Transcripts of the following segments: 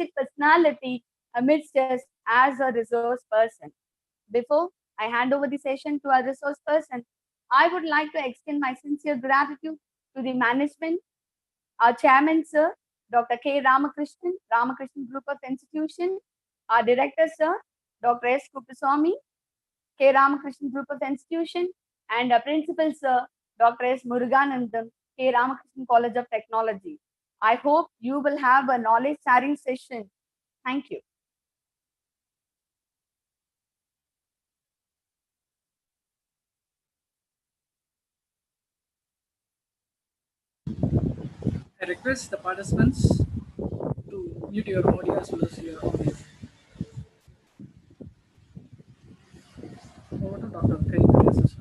basic personality amidst us as a resource person. Before I hand over the session to our resource person, I would like to extend my sincere gratitude to the management, our chairman, sir, Dr. K. Ramakrishnan, Ramakrishnan Group of Institution, our director, sir, Dr. S. Kuppaswamy, K. Ramakrishnan Group of Institution, and our principal, sir, Dr. S. Muruganandam, K. Ramakrishnan College of Technology. I hope you will have a knowledge sharing session. Thank you. I request the participants to mute your audio as well as your audio. Over to Dr. Kaviarasu, sir.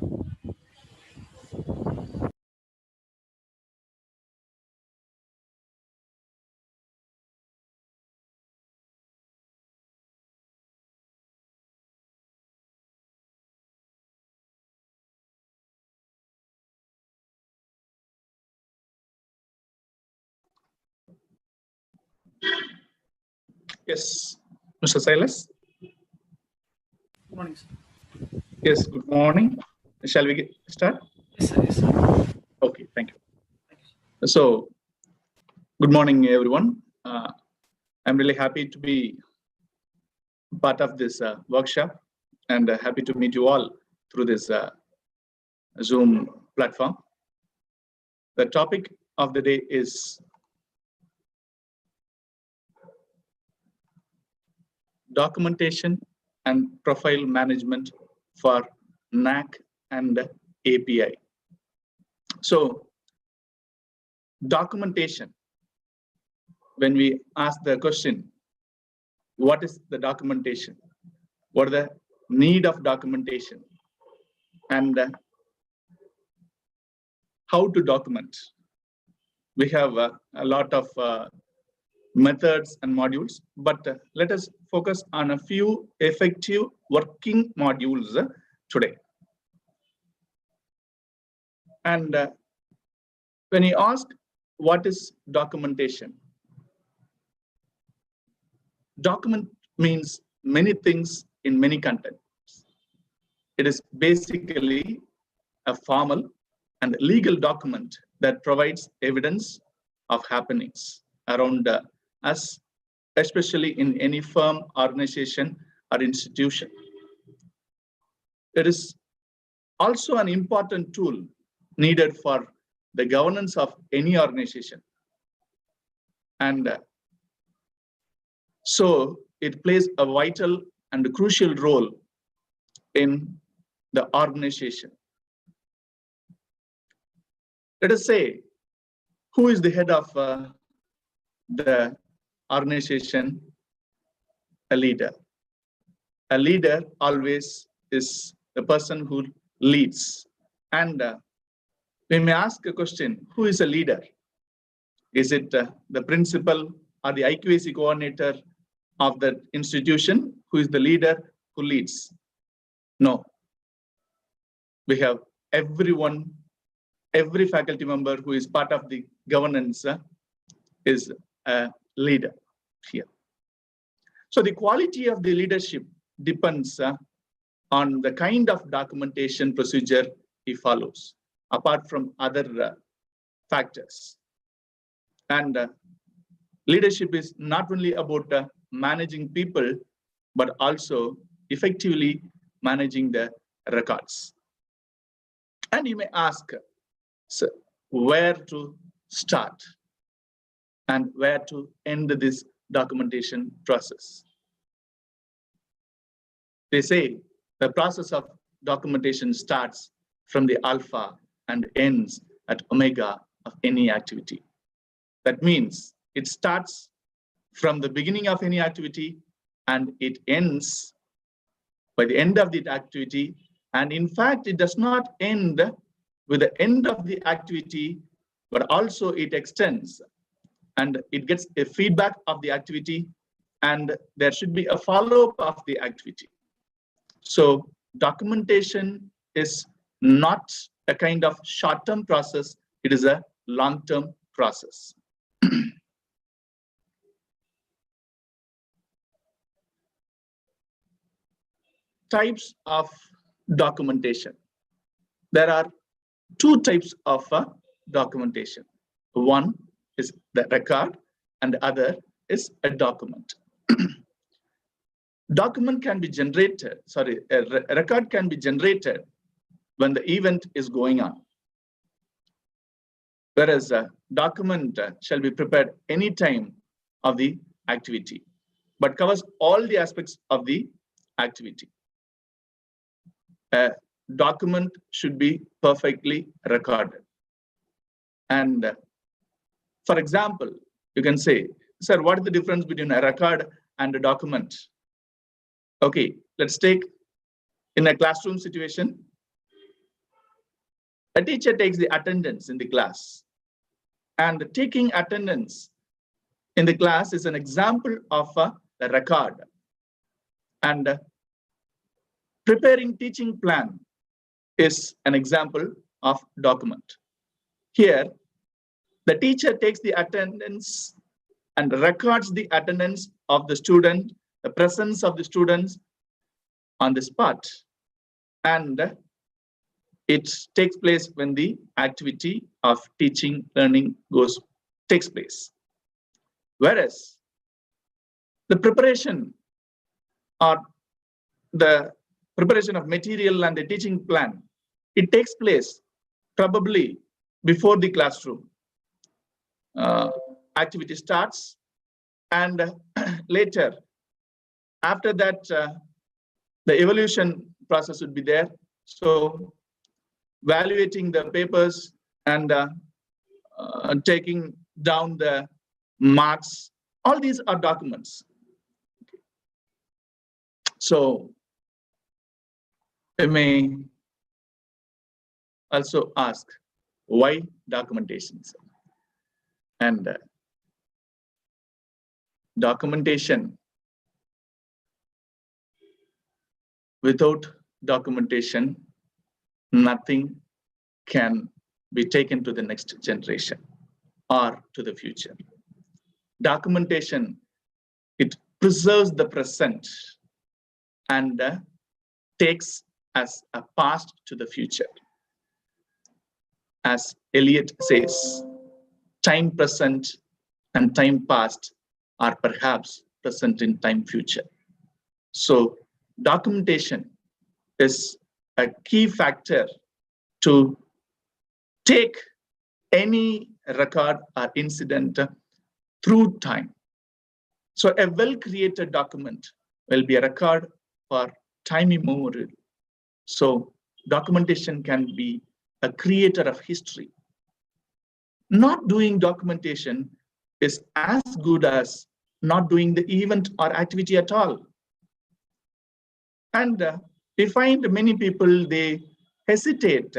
Yes, Mr. Siles. Good morning, sir. Yes, good morning. Shall we start? Yes, sir. Yes, sir. Okay, thank you. So, good morning, everyone. I'm really happy to be part of this workshop and happy to meet you all through this Zoom platform. The topic of the day is documentation and profile management for NAAC and API. So, documentation, when we ask the question, what is the documentation? What are the need of documentation? And how to document? We have a lot of methods and modules, but let us focus on a few effective working modules today. And when you ask what is documentation? Document means many things in many contexts. It is basically a formal and legal document that provides evidence of happenings around us, especially in any firm, organization, or institution. It is also an important tool needed for the governance of any organization. And so it plays a vital and crucial role in the organization. Let us say, who is the head of the organization? A leader. A leader always is the person who leads. And we may ask a question, who is a leader? Is it the principal or the IQAC coordinator of the institution who is the leader who leads? No. We have everyone, every faculty member who is part of the governance is a leader here. So the quality of the leadership depends on the kind of documentation procedure he follows, apart from other factors. And leadership is not only about managing people, but also effectively managing the records. And you may ask, so where to start and where to end this documentation process? They say the process of documentation starts from the alpha and ends at omega of any activity. That means it starts from the beginning of any activity and it ends by the end of the activity. And in fact, it does not end with the end of the activity, but also it extends and it gets a feedback of the activity, and there should be a follow-up of the activity. So documentation is not a kind of short-term process, it is a long-term process. types of documentation. There are two types of documentation. One is the record and the other is a document. Document can be generated, a record can be generated when the event is going on. Whereas a document shall be prepared any time of the activity, but covers all the aspects of the activity. A document should be perfectly recorded. And for example, you can say, sir, what is the difference between a record and a document? Okay, let's take in a classroom situation. A teacher takes the attendance in the class, and taking attendance in the class is an example of a record. And preparing teaching plan is an example of document. Here, the teacher takes the attendance and records the attendance of the student, the presence of the students on the spot. And it takes place when the activity of teaching, learning takes place. Whereas the preparation or the preparation of material and the teaching plan, it takes place probably before the classroom activity starts, and later, after that, the evaluation process would be there. So evaluating the papers and taking down the marks, all these are documents. So you may also ask, why documentation? And documentation, without documentation, nothing can be taken to the next generation or to the future. Documentation, it preserves the present and takes as a past to the future. As Eliot says, time present and time past are perhaps present in time future. So documentation is a key factor to take any record or incident through time. So a well-created document will be a record for time immemorial. So documentation can be a creator of history. Not doing documentation is as good as not doing the event or activity at all. And we find many people, they hesitate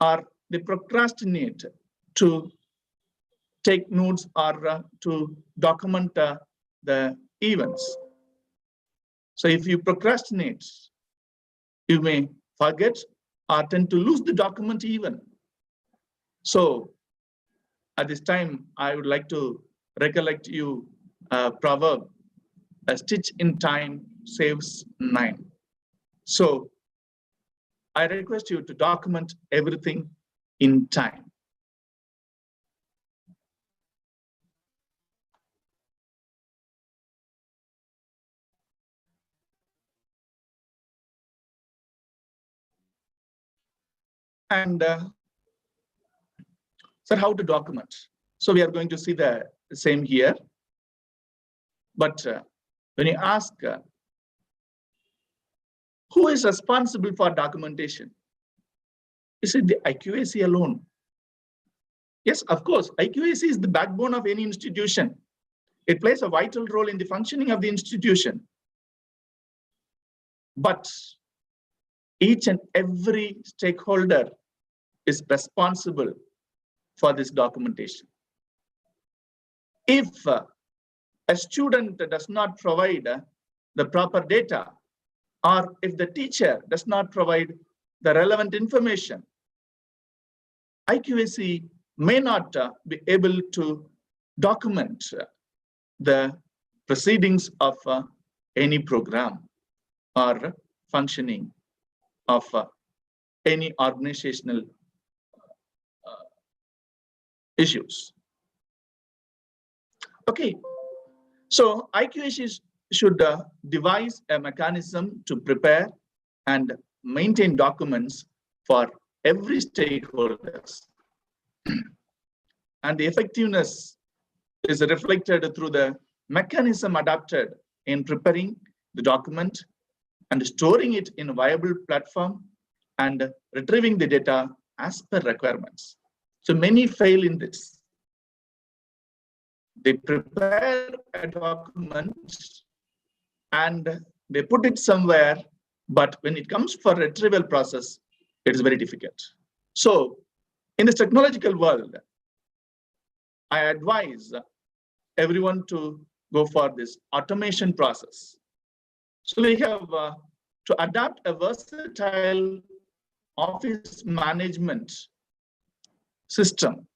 or they procrastinate to take notes or to document the events. So if you procrastinate, you may forget or tend to lose the document even. So at this time, I would like to recollect you a proverb, a stitch in time saves 9. So I request you to document everything in time. And sir, how to document? So we are going to see the same here. But when you ask, who is responsible for documentation? Is it the IQAC alone? Yes, of course, IQAC is the backbone of any institution. It plays a vital role in the functioning of the institution. But each and every stakeholder is responsible for this documentation. If a student does not provide the proper data, or if the teacher does not provide the relevant information, IQAC may not be able to document the proceedings of any program or functioning of any organizational issues. Okay, so IQAC should devise a mechanism to prepare and maintain documents for every stakeholders. And the effectiveness is reflected through the mechanism adopted in preparing the document and storing it in a viable platform and retrieving the data as per requirements. So many fail in this. They prepare a document and they put it somewhere, but when it comes for retrieval process, it is very difficult. So in this technological world, I advise everyone to go for this automation process. So we have to adapt a versatile office management system,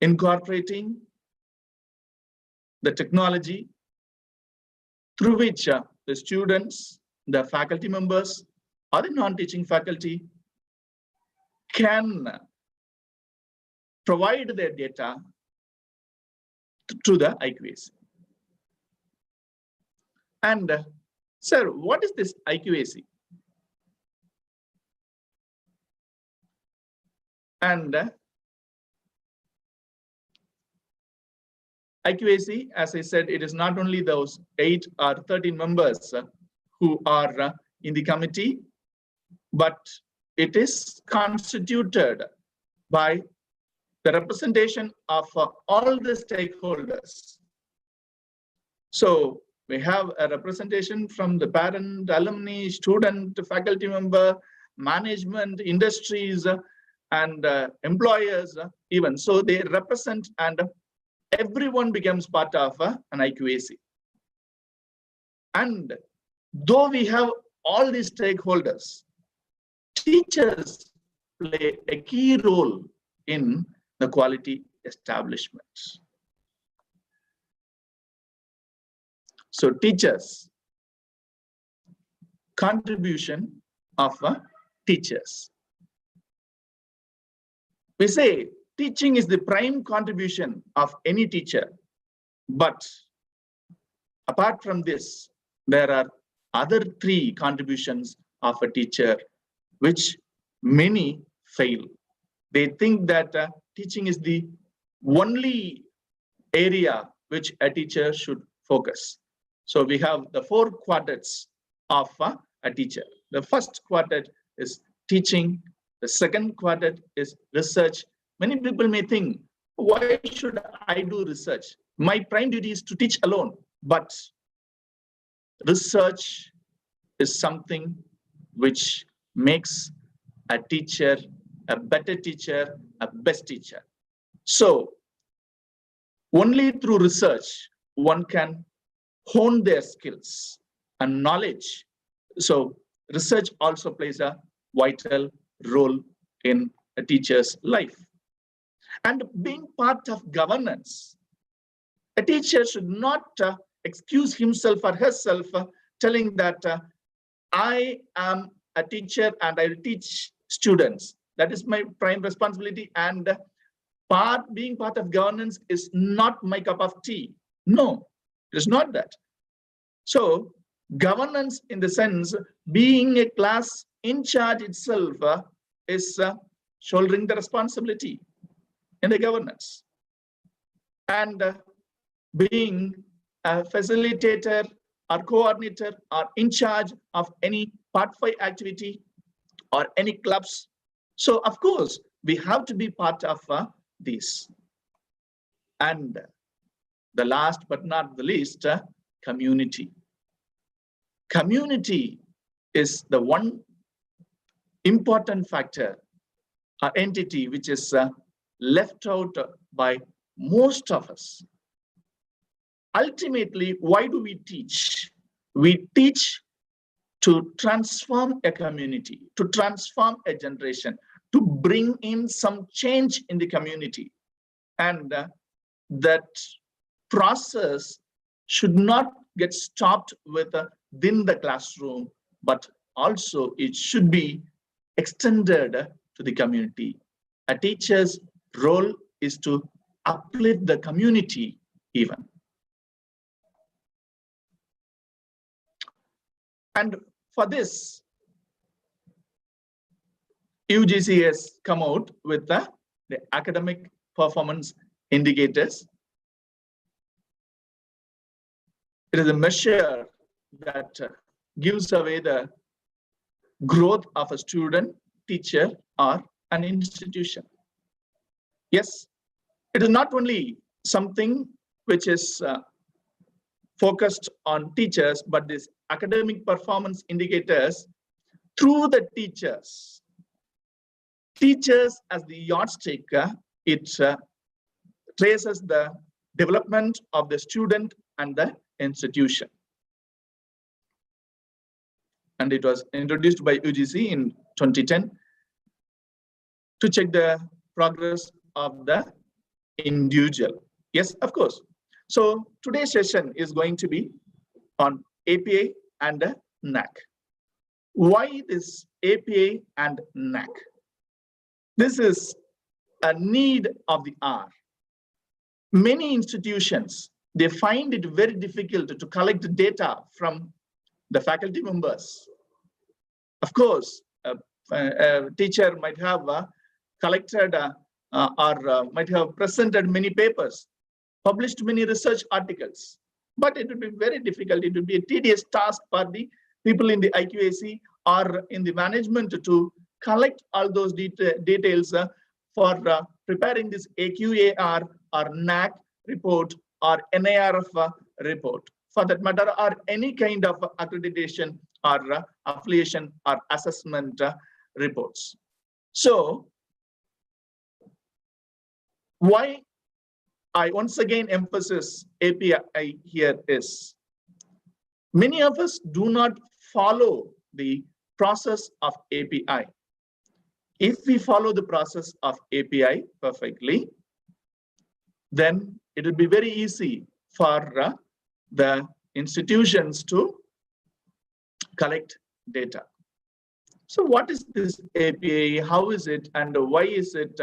incorporating the technology through which the students, the faculty members, or the non-teaching faculty can provide their data to the IQAC. And sir, what is this IQAC? And IQAC, as I said, it is not only those 8 or 13 members who are in the committee, but it is constituted by the representation of all the stakeholders. So we have a representation from the parent, alumni, student, faculty member, management, industries, and employers even. So they represent, and everyone becomes part of an IQAC. And though we have all these stakeholders, teachers play a key role in the quality establishment. So teachers, contribution of teachers. We say teaching is the prime contribution of any teacher, but apart from this, there are other 3 contributions of a teacher which many fail. They think that teaching is the only area which a teacher should focus. So we have the 4 quadrants of a teacher. The first quadrant is teaching. The second quadrant is research. Many people may think, why should I do research? My prime duty is to teach alone. But research is something which makes a teacher a better teacher, a best teacher. So only through research one can hone their skills and knowledge. So research also plays a vital role in a teacher's life. And being part of governance, a teacher should not excuse himself or herself telling that I am a teacher and I will teach students. That is my prime responsibility, and being part of governance is not my cup of tea. No, it is not that. So governance, in the sense being a class in charge itself, is shouldering the responsibility in the governance. And being a facilitator or coordinator or in charge of any Part 5 activity or any clubs. So of course, we have to be part of this. And the last but not the least, community. Community is the one important factor or entity which is left out by most of us. Ultimately, why do we teach? We teach to transform a community, to transform a generation, to bring in some change in the community. And that process should not get stopped within the classroom, but also it should be extended to the community. A teacher's role is to uplift the community even. And for this, UGC has come out with the academic performance indicators. It is a measure that gives away the growth of a student, teacher, or an institution. Yes, it is not only something which is focused on teachers, but these academic performance indicators through the teachers. Teachers as the yardstick, it traces the development of the student and the institution. And it was introduced by UGC in 2010 to check the progress of the individual. Yes, of course. So today's session is going to be on APA and NAAC. Why this APA and NAAC? This is a need of the hour. Many institutions, they find it very difficult to collect data from the faculty members. Of course, a teacher might have collected or might have presented many papers, published many research articles, but it would be very difficult. It would be a tedious task for the people in the IQAC or in the management to collect all those details for preparing this AQAR or NAAC report or NARF report, for that matter, or any kind of accreditation or affiliation or assessment reports. So, why I once again emphasize API here is, many of us do not follow the process of API. If we follow the process of API perfectly, then it will be very easy for the institutions to collect data. So what is this API? How is it? And why is it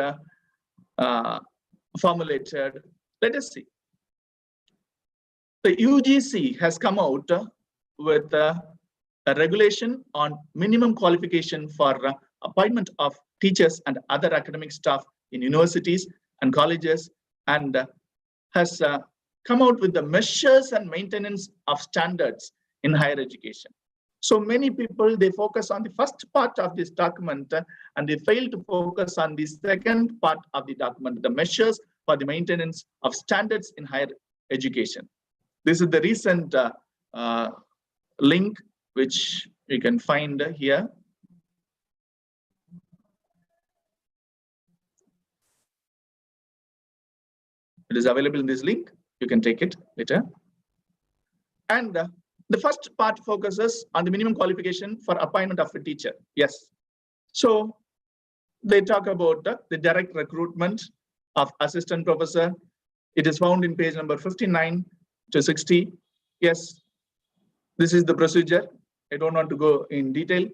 formulated? Let us see. The UGC has come out with a regulation on minimum qualification for appointment of teachers and other academic staff in universities and colleges, and has come out with the measures and maintenance of standards in higher education. So many people, they focus on the first part of this document and they fail to focus on the second part of the document, the measures for the maintenance of standards in higher education. This is the recent link which you can find here. It is available in this link. You can take it later. And the first part focuses on the minimum qualification for appointment of a teacher. Yes. So they talk about the direct recruitment of assistant professor. It is found in page number 59 to 60. Yes, this is the procedure. I don't want to go in detail.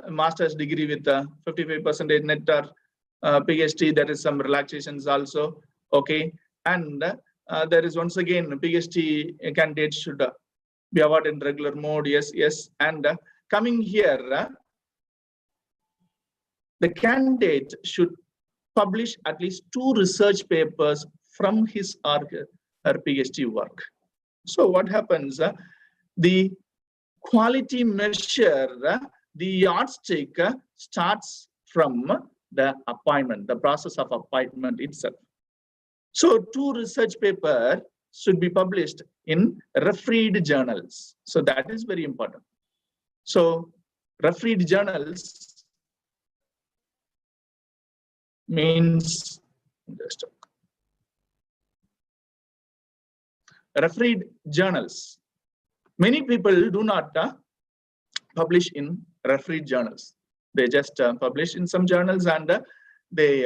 Master's degree with 55% net or PhD, there is some relaxations also. Okay, and there is once again PhD candidates should be awarded in regular mode. Yes, yes. And coming here, the candidate should publish at least 2 research papers from his or her PhD work. So what happens? The quality measure, the yardstick starts from the appointment, the process of appointment itself. So 2 research papers should be published in refereed journals. So that is very important. So refereed journals means refereed journals. Many people do not publish in refereed journals. They just publish in some journals and they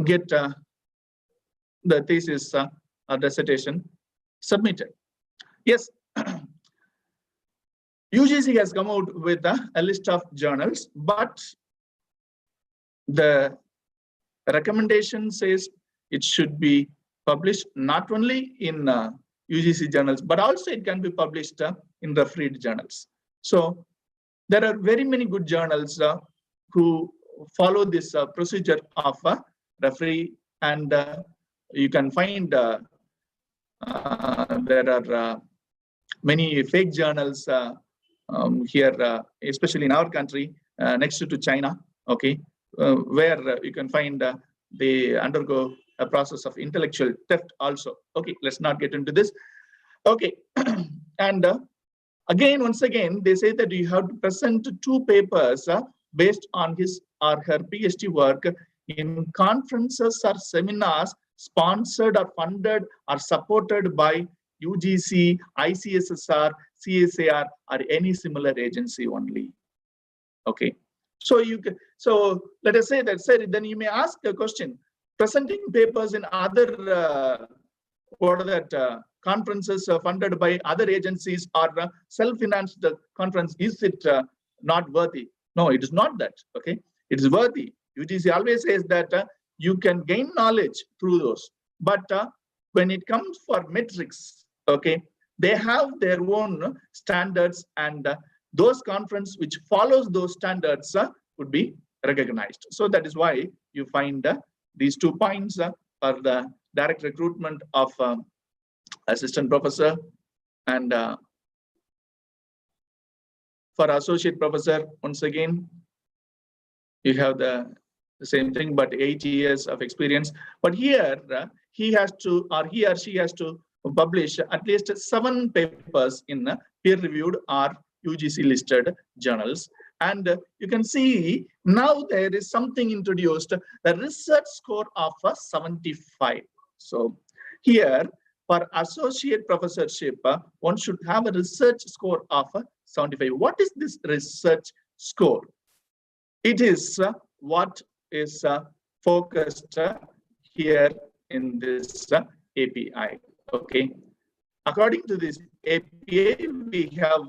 get the thesis or dissertation submitted. Yes, UGC has come out with a list of journals, but the recommendation says it should be published not only in UGC journals, but also it can be published in refereed journals. So there are very many good journals who follow this procedure of referee, and you can find there are many fake journals here, especially in our country, next to China, okay, where you can find they undergo a process of intellectual theft also. Okay, let's not get into this. Okay, and once again, they say that you have to present 2 papers based on his or her PhD work in conferences or seminars sponsored or funded or supported by UGC, ICSSR, CSAR, or any similar agency only. Okay, so you can, so let us say that, sir, then you may ask a question: presenting papers in other what are that conferences funded by other agencies or self-financed conference, is it not worthy? No, it is not that. Okay, it is worthy. UGC always says that you can gain knowledge through those, but when it comes for metrics, okay, they have their own standards, and those conference which follows those standards would be recognized. So that is why you find these 2 points for the direct recruitment of assistant professor, and for associate professor, once again, you have the same thing, but 8 years of experience. But here he has to, or he or she has to publish at least 7 papers in peer-reviewed or UGC listed journals. And you can see now there is something introduced, the research score of 75. So here for associate professorship, one should have a research score of 75. What is this research score? It is what is focused here in this API. Okay, according to this API, we have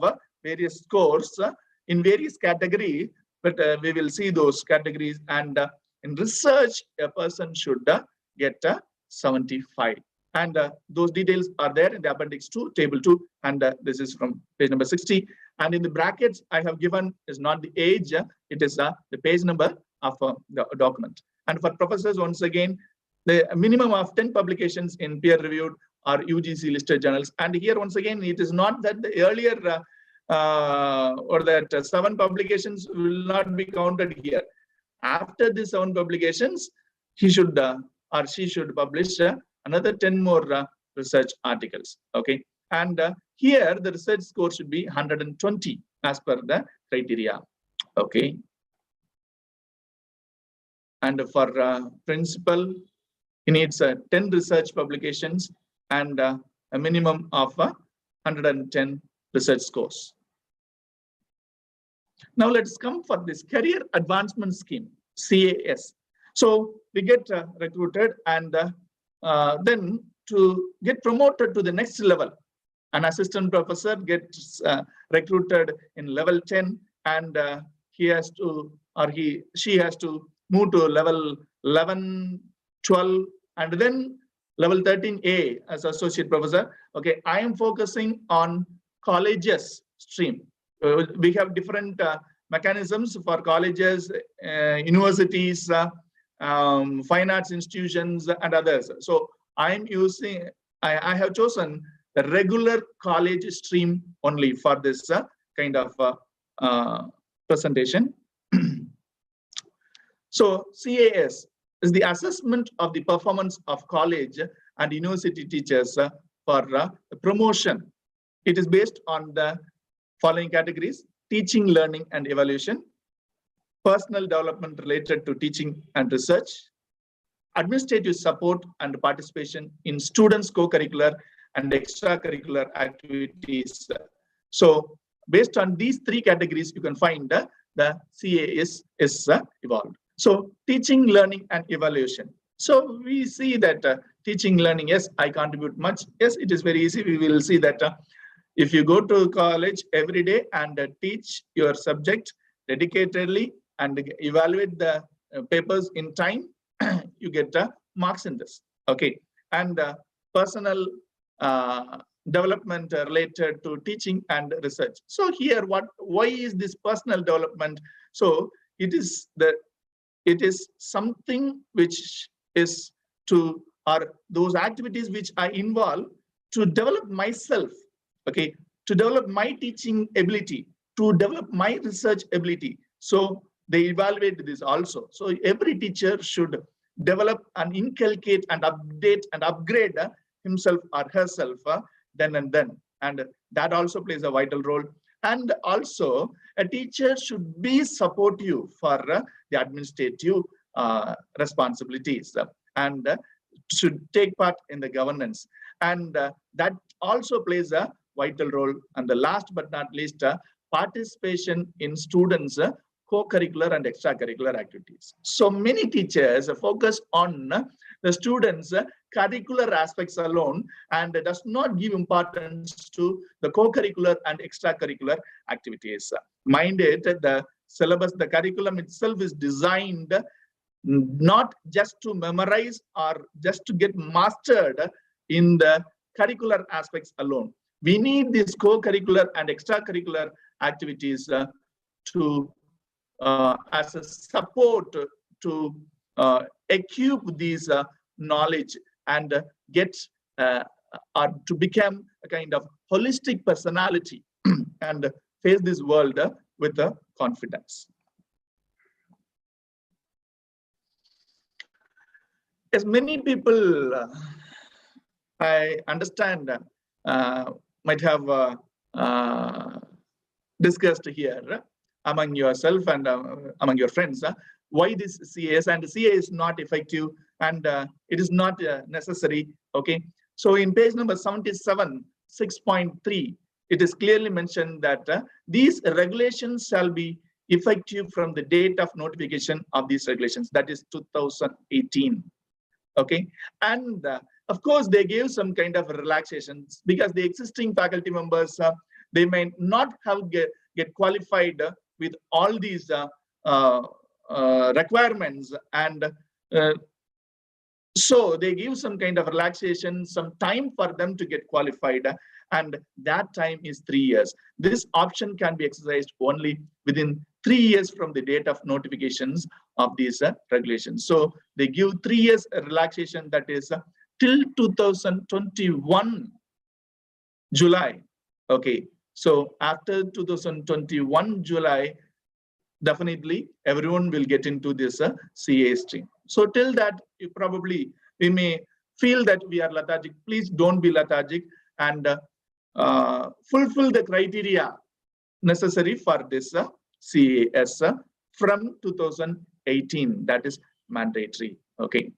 various scores in various categories, but we will see those categories. And in research, a person should get 75. And those details are there in the appendix 2, table 2, and this is from page number 60. And in the brackets I have given is not the age, it is the page number of the document. And for professors, once again, the minimum of 10 publications in peer-reviewed or UGC listed journals. And here, once again, it is not that the earlier or that 7 publications will not be counted here. After the 7 publications, he should or she should publish another 10 more research articles. Okay, and here the research score should be 120 as per the criteria. Okay, and for principal, he needs 10 research publications and a minimum of 110 research scores. Now let's come for this career advancement scheme, CAS. So we get recruited, and then to get promoted to the next level, an assistant professor gets recruited in level 10, and he has to, or she has to move to level 11, 12, and then level 13A as associate professor. Okay, I am focusing on colleges stream. We have different mechanisms for colleges, universities, fine arts institutions, and others. So I'm using, I have chosen the regular college stream only for this kind of presentation. So CAS is the assessment of the performance of college and university teachers for promotion. It is based on the following categories: teaching, learning, and evaluation, personal development related to teaching and research, administrative support and participation in students' co-curricular and extracurricular activities. So based on these 3 categories, you can find the CAS is evolved. So teaching, learning, and evaluation. So we see that teaching, learning, yes, I contribute much. Yes, it is very easy. We will see that If you go to college every day and teach your subject dedicatedly and evaluate the papers in time, you get marks in this. Okay, and personal development related to teaching and research. So here, why is this personal development? So it is something which is to, or those activities which I involve to develop myself, okay, to develop my teaching ability, to develop my research ability. So they evaluate this also. So every teacher should develop and inculcate and update and upgrade himself or herself then and then. And that also plays a vital role. And also a teacher should be supportive for the administrative responsibilities and should take part in the governance. And that also plays a vital role. And the last but not least, participation in students' co-curricular and extracurricular activities. So many teachers focus on the students' curricular aspects alone and does not give importance to the co-curricular and extracurricular activities. Mind it, the syllabus, the curriculum itself is designed not just to memorize or just to get mastered in the curricular aspects alone. We need these co-curricular and extracurricular activities to as a support to equip these knowledge and get or to become a kind of holistic personality and face this world with confidence. As many people I understand might have discussed here among yourself and among your friends, why this CAS, and CA is not effective and it is not necessary. Okay, so in page number 77, 6.3, it is clearly mentioned that these regulations shall be effective from the date of notification of these regulations, that is 2018. Okay, and of course they gave some kind of relaxations because the existing faculty members they may not have get qualified with all these requirements, and so they give some kind of relaxation, some time for them to get qualified, and that time is 3 years. This option can be exercised only within 3 years from the date of notifications of these regulations. So they give 3 years relaxation, that is till 2021 July. Okay, so after 2021 July, definitely everyone will get into this CA stream. So till that, we may feel that we are lethargic. Please don't be lethargic and fulfill the criteria necessary for this CAS from 2018. That is mandatory. Okay,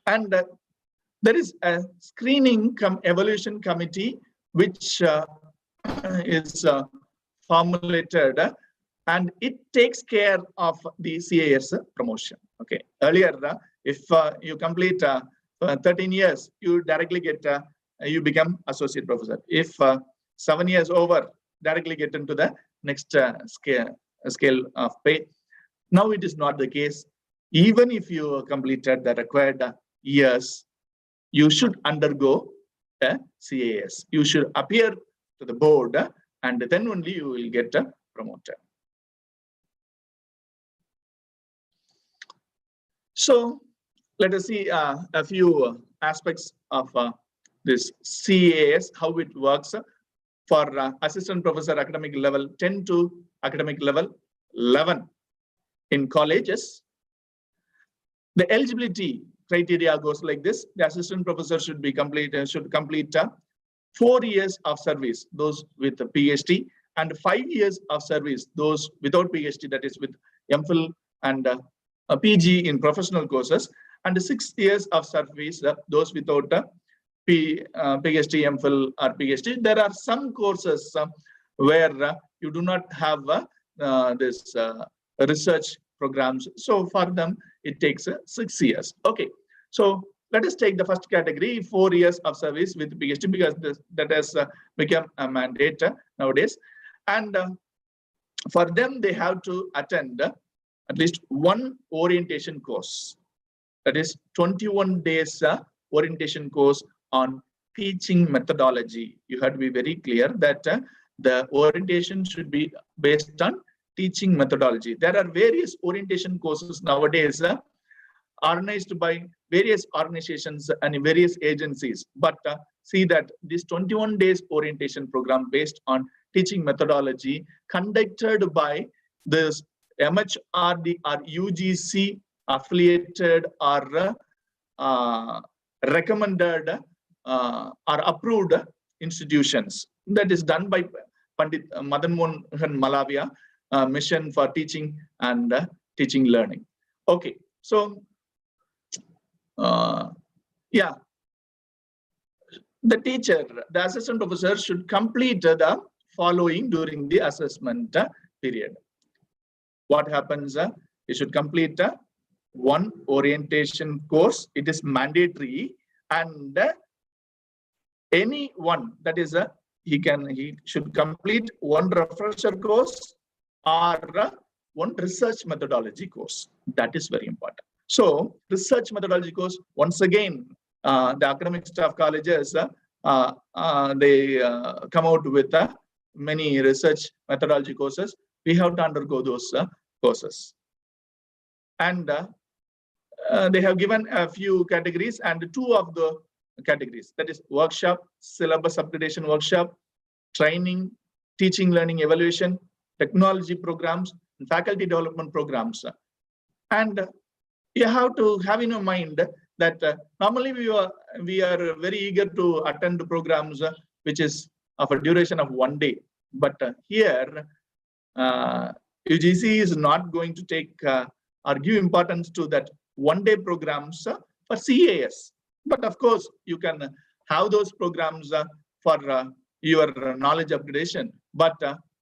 and there is a screening evaluation committee which is formulated, and it takes care of the CAS promotion. Okay, earlier if you complete 13 years, you directly get you become associate professor. If 7 years over, directly get into the next scale of pay. Now it is not the case. Even if you completed the required years, you should undergo a CAS. You should appear to the board, and then only you will get promoted. So let us see a few aspects of this CAS, how it works for assistant professor academic level 10 to academic level 11 in colleges. The eligibility criteria goes like this: the assistant professor should complete 4 years of service, those with a PhD, and 5 years of service, those without PhD, that is with MPhil and a PG in professional courses, and 6 years of service, those without PhD, MPhil, or PhD. There are some courses where you do not have this research programs. So for them, it takes 6 years. Okay. So let us take the first category, 4 years of service with PhD, because that has become a mandate nowadays. And for them, they have to attend at least one orientation course. That is 21 days orientation course on teaching methodology. You have to be very clear that the orientation should be based on teaching methodology. There are various orientation courses nowadays organized by various organizations and various agencies. But see that this 21 days orientation program based on teaching methodology conducted by this MHRD or UGC affiliated or recommended or approved institutions. That is done by Pandit Madan Mohan Malavia Mission for Teaching and Teaching Learning. Okay, so yeah, the teacher, the assistant professor should complete the following during the assessment period. What happens? He should complete one orientation course. It is mandatory, and any one, that is he should complete one refresher course or one research methodology course. That is very important. So research methodology course, once again, the academic staff colleges, they come out with many research methodology courses. We have to undergo those courses. And they have given a few categories, and two of the categories, that is workshop, syllabus upgradation workshop, training, teaching, learning, evaluation, technology programs, and faculty development programs. And you have to have in your mind that normally we are very eager to attend the programs which is of a duration of 1 day. But here, UGC is not going to take or give importance to that 1 day programs for CAS. But of course, you can have those programs for your knowledge upgradation. But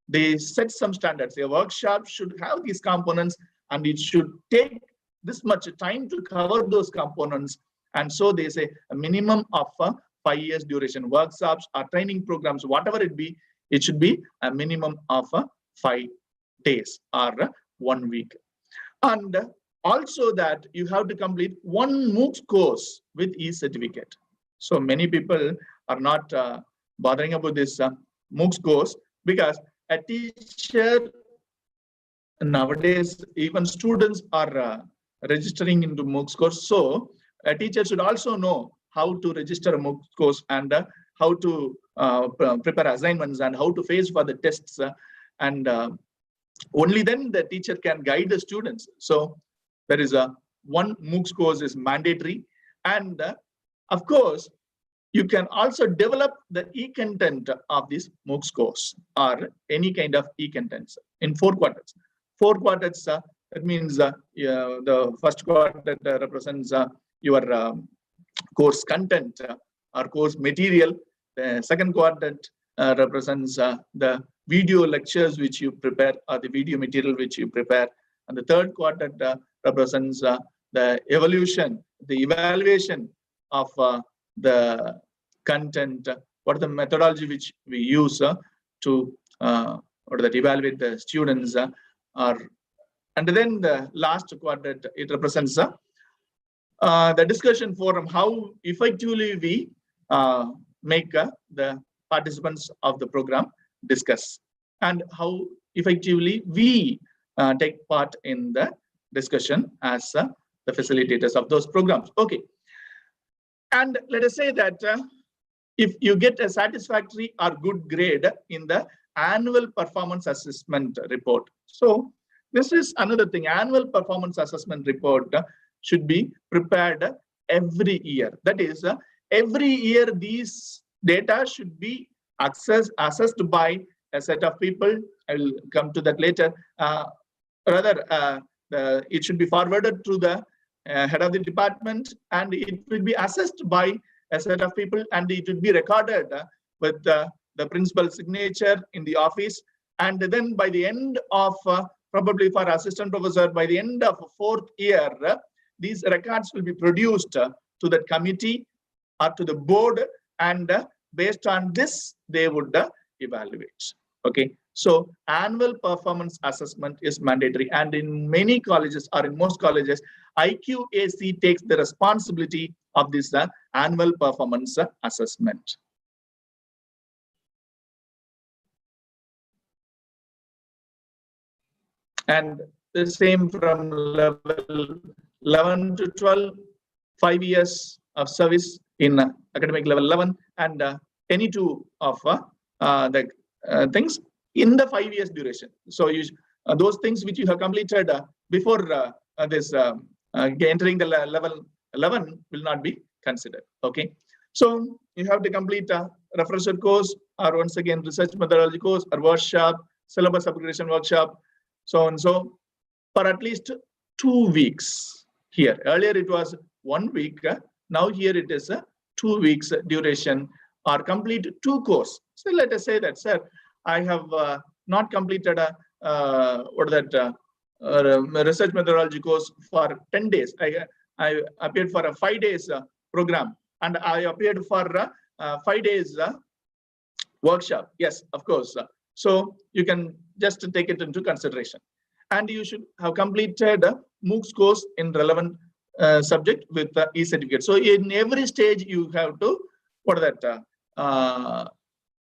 they set some standards. A workshop should have these components, and it should take this much time to cover those components. And so they say a minimum of 5 years duration. Workshops or training programs, whatever it be, it should be a minimum of 5 days or 1 week. And also that you have to complete one MOOC course with e-certificate. So many people are not bothering about this MOOC course, because a teacher nowadays, even students are registering into MOOC course. So a teacher should also know how to register a MOOC course and how to prepare assignments and how to face for the tests. And only then the teacher can guide the students. So there is one MOOC course is mandatory. And of course, you can also develop the e-content of this MOOC course or any kind of e-contents in 4 quarters. 4 quarters, that means the first quarter represents your course content or course material. The second quarter represents the video lectures which you prepare or the video material which you prepare. And the third quarter represents the evaluation, the evaluation of the content, what are the methodology which we use to or that evaluate the students. And then the last quarter, it represents the discussion forum, how effectively we make the participants of the program discuss, and how effectively we take part in the discussion as the facilitators of those programs. Okay. And let us say that if you get a satisfactory or good grade in the annual performance assessment report. So this is another thing. Annual performance assessment report should be prepared every year. That is, every year these data should be assessed by a set of people. I will come to that later. It should be forwarded to the head of the department, and it will be assessed by a set of people, and it will be recorded with the principal's signature in the office. And then by the end of, probably for assistant professor, by the end of 4th year, these records will be produced to the committee or to the board, and based on this, they would evaluate. Okay, so annual performance assessment is mandatory, and in many colleges or in most colleges, IQAC takes the responsibility of this annual performance assessment. And the same from level 11 to 12, 5 years of service in academic level 11, and any two of the things in the 5 years duration. So you those things which you have completed before this entering the level 11 will not be considered. Okay, so you have to complete a refresher course, or once again research methodology course, or workshop, syllabus upgradation workshop, so and so, for at least 2 weeks. Here earlier it was 1 week, now here it is 2 weeks duration, or complete 2 course. So let us say that, sir, I have not completed a research methodology course for 10 days. I appeared for a 5 days program, and I appeared for 5 days workshop. Yes, of course. So you can just take it into consideration, and you should have completed a MOOCs course in relevant subject with the e-certificate. So in every stage you have to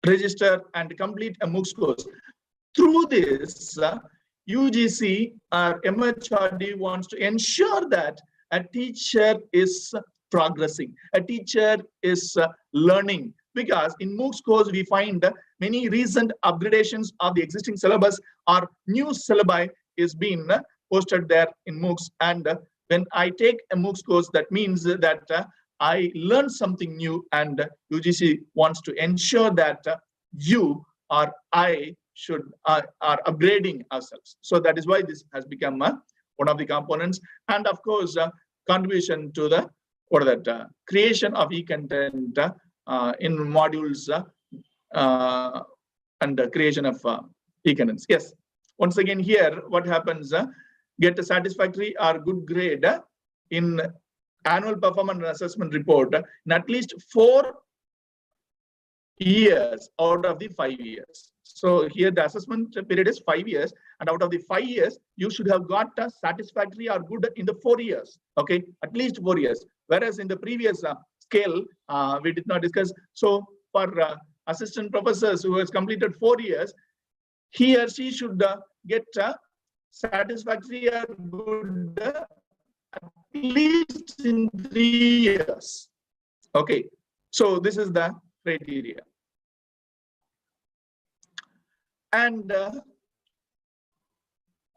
register and complete a MOOCs course. Through this, UGC or MHRD wants to ensure that a teacher is progressing, a teacher is learning, because in MOOCs course we find many recent upgradations of the existing syllabus or new syllabi is being posted there in MOOCs. And when I take a MOOCs course, that means that I learn something new, and UGC wants to ensure that you or I should are upgrading ourselves. So that is why this has become one of the components, and of course contribution to the creation of e-content in modules and the creation of e-contents. Yes, once again here what happens, get a satisfactory or good grade in annual performance assessment report in at least 4 years out of the 5 years. So here the assessment period is 5 years, and out of the 5 years, you should have got a satisfactory or good in the 4 years. Okay, at least 4 years. Whereas in the previous scale, we did not discuss. So for assistant professors who has completed 4 years, he or she should get satisfactory or good at least in 3 years. Okay, so this is the criteria. And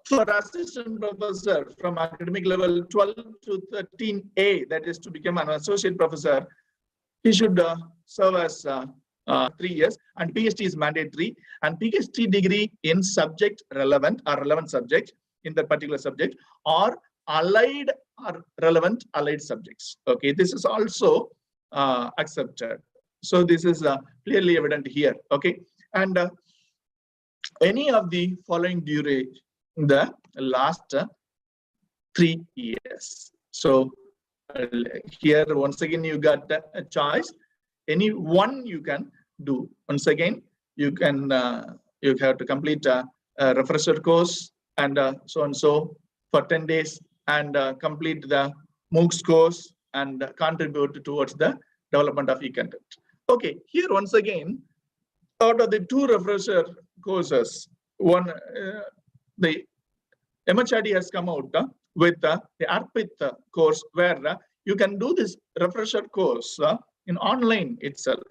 for assistant professor from academic level 12 to 13A, that is to become an associate professor, he should serve as 3 years, and PhD is mandatory, and PhD degree in subject relevant or relevant subject in that particular subject, or allied or relevant allied subjects. Okay, this is also accepted. So this is clearly evident here. Okay, and any of the following during the last 3 years. So here once again you got a choice. Any one you can do. Once again you can you have to complete a refresher course and so and so for 10 days, and complete the MOOCs course and contribute towards the development of e-content. Okay, here once again, out of the 2 refresher courses, one the MHRD has come out with the ARPIT course, where you can do this refresher course in online itself.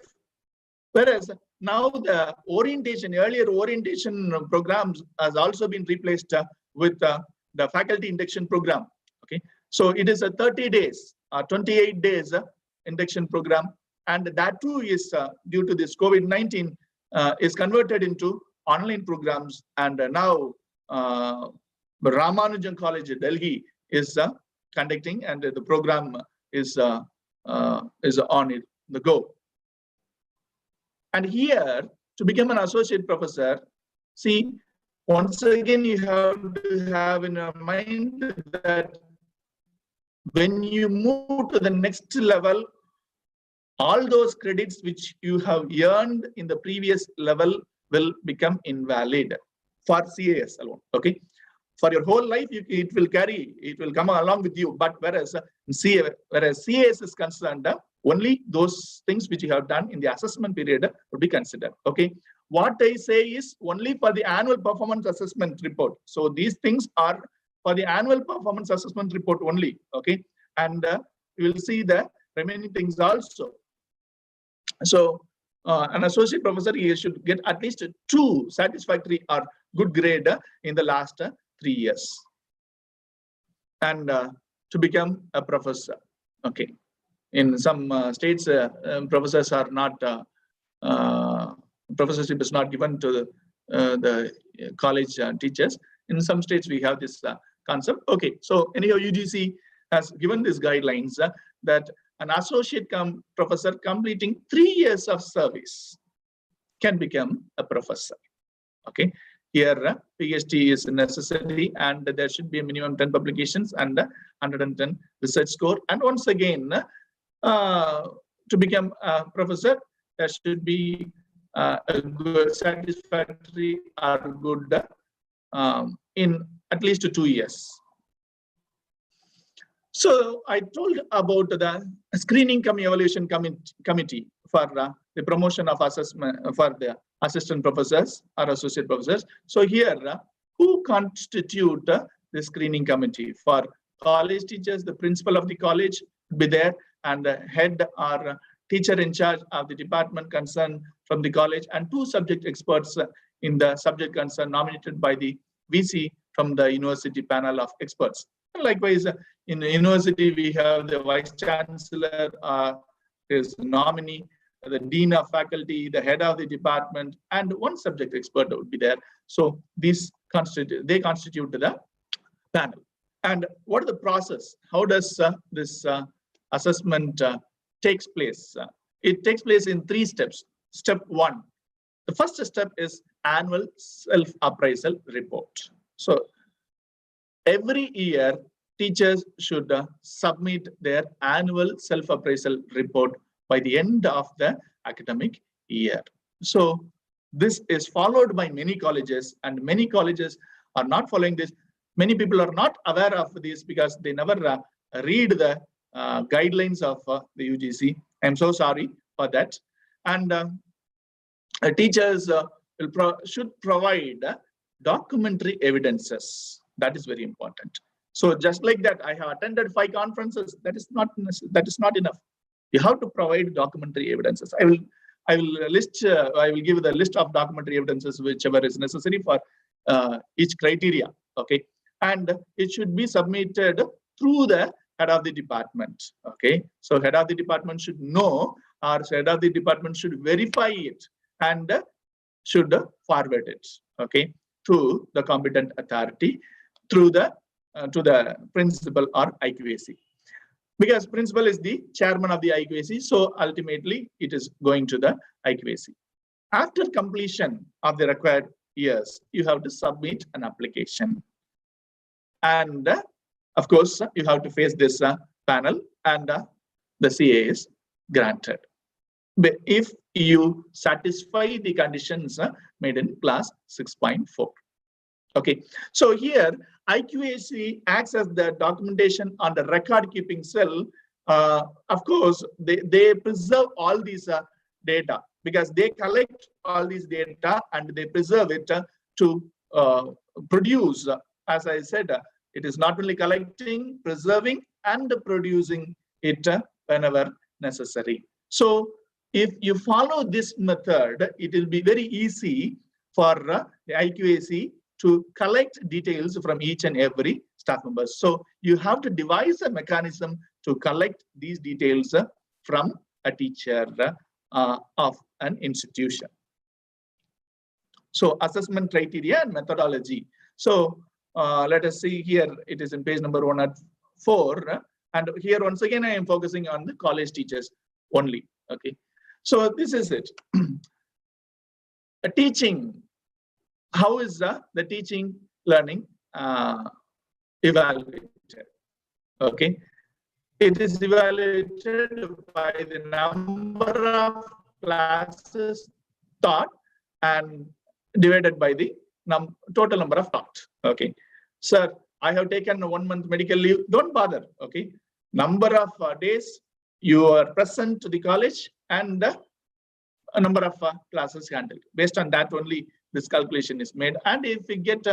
Whereas now the orientation, earlier orientation programs has also been replaced with the faculty induction program. Okay, so it is a 30 days, 28 days induction program, and that too is due to this COVID-19 is converted into online programs, and now Ramakrishnan College, Delhi is conducting, and the program is on the go. And here, to become an associate professor, see, once again you have to have in your mind that When you move to the next level, all those credits which you have earned in the previous level will become invalid for CAS alone. Okay, for your whole life, it will come along with you. But whereas CAS is concerned, only those things which you have done in the assessment period will be considered. Okay, what I say is only for the annual performance assessment report. So these things are for the annual performance assessment report only. Okay, and you will see the remaining things also. So an associate professor, he should get at least 2 satisfactory or good grade in the last 3 years, and to become a professor. Okay, in some states, professors are not professorship is not given to the college teachers. In some states, we have this concept. Okay, so anyhow, UGC has given these guidelines that an associate professor completing 3 years of service can become a professor. Okay, here PhD is necessary, and there should be a minimum 10 publications and 110 research score. And once again, to become a professor, there should be a good, satisfactory or good in at least 2 years. So I told about the screening evaluation committee for the promotion of assessment for the assistant professors or associate professors. So here, who constitute the screening committee? For college teachers, the principal of the college will be there, and the head or teacher in charge of the department concerned from the college, and 2 subject experts in the subject concern nominated by the VC from the university panel of experts. And likewise, in the university, we have the vice chancellor, his nominee, the dean of faculty, the head of the department, and 1 subject expert would be there. So these constitute the panel. And what is the process? How does this assessment takes place? It takes place in 3 steps. Step 1, the first step is annual self-appraisal report. So every year, teachers should submit their annual self-appraisal report by the end of the academic year. So this is followed by many colleges, and many colleges are not following this. Many people are not aware of this because they never read the guidelines of the UGC. I'm so sorry for that. And teachers should provide documentary evidences. That is very important. So just like that, I have attended 5 conferences. That is not enough. You have to provide documentary evidences. I will give the list of documentary evidences whichever is necessary for each criteria. Okay, and it should be submitted through the head of the department. Okay, so head of the department should know, or head of the department should verify it and should forward it. Okay, to the competent authority through the to the principal or IQAC, because principal is the chairman of the IQAC. So ultimately, it is going to the IQAC. After completion of the required years, you have to submit an application, and of course, you have to face this panel, and the CA is granted. But if you satisfy the conditions made in class 6.4. Okay, so here IQAC acts as the documentation on the record keeping cell. Of course, they preserve all these data, because they collect all these data and they preserve it to produce. As I said, it is not only collecting, preserving, and producing it whenever necessary. So if you follow this method, it will be very easy for the IQAC to collect details from each and every staff members. So you have to devise a mechanism to collect these details from a teacher of an institution. So assessment criteria and methodology. So let us see here, it is in page number 104. And here, once again, I am focusing on the college teachers only. Okay, so this is it. Teaching. How is the teaching learning evaluated? Okay, It is evaluated by the number of classes taught and divided by the total number of taught. Okay, sir, I have taken a 1 month medical leave. Don't bother. Okay, number of days you are present to the college and a number of classes handled. Based on that only this calculation is made. And if you get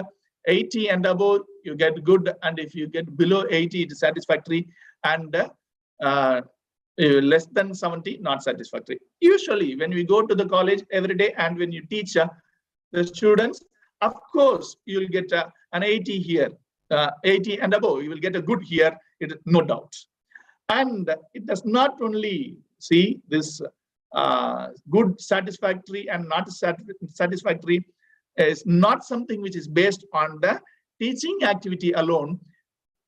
80 and above, you get good. And if you get below 80, it is satisfactory. And less than 70, not satisfactory. Usually, when we go to the college every day and when you teach the students, of course, you will get an 80 here, 80 and above. You will get a good here, no doubt. And it does not only see this good, satisfactory, and not satisfactory is not something which is based on the teaching activity alone.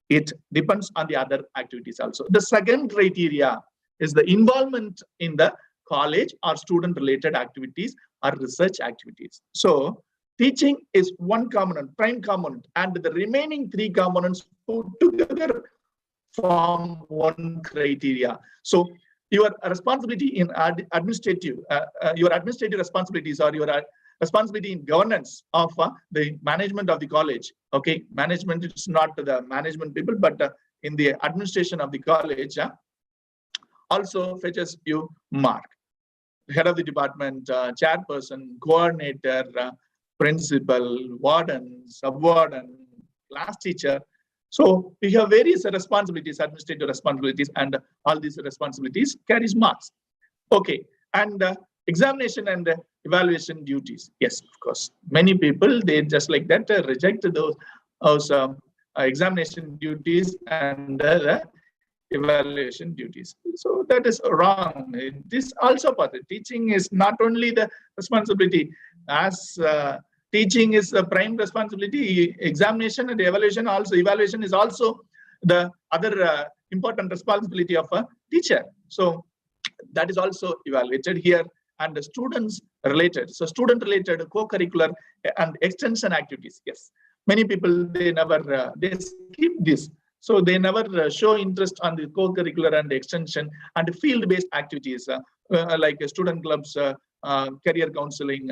It depends on the other activities also. The second criteria is the involvement in the college or student-related activities or research activities. So teaching is one component, prime component, and the remaining 3 components put together form one criteria. So your responsibility in administrative, your administrative responsibilities or your responsibility in governance of the management of the college. Okay, management is not the management people, but in the administration of the college also fetches you mark. Head of the department, chairperson, coordinator, principal, warden, sub-warden, class teacher. So we have various responsibilities, administrative responsibilities, and all these responsibilities carries marks. Okay, and examination and evaluation duties. Yes, of course. Many people, they just like that reject those examination duties and evaluation duties. So that is wrong. This also part of teaching is not only the responsibility as teaching is the prime responsibility, examination and evaluation also. Evaluation is also the other important responsibility of a teacher. So that is also evaluated here, and the students related. So student related co-curricular and extension activities. Yes, many people, they never, they skip this. So they never show interest on the co-curricular and extension and field-based activities like student clubs, career counseling,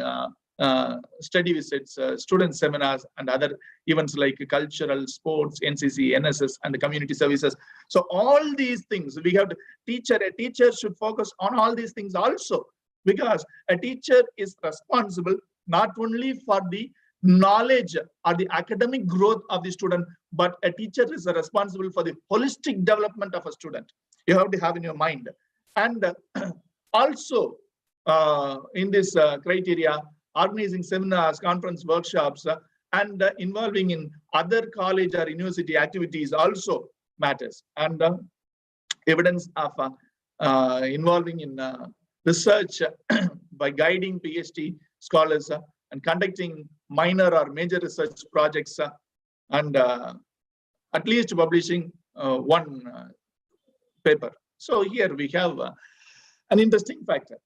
study visits, student seminars, and other events like cultural, sports, NCC, NSS, and the community services. So all these things, we have to a teacher should focus on all these things also, because a teacher is responsible not only for the knowledge or the academic growth of the student, but a teacher is responsible for the holistic development of a student. You have to have in your mind. And also in this criteria, organizing seminars, conference, workshops, and involving in other college or university activities also matters. And evidence of involving in research by guiding PhD scholars and conducting minor or major research projects and at least publishing one paper. So here we have an interesting factor.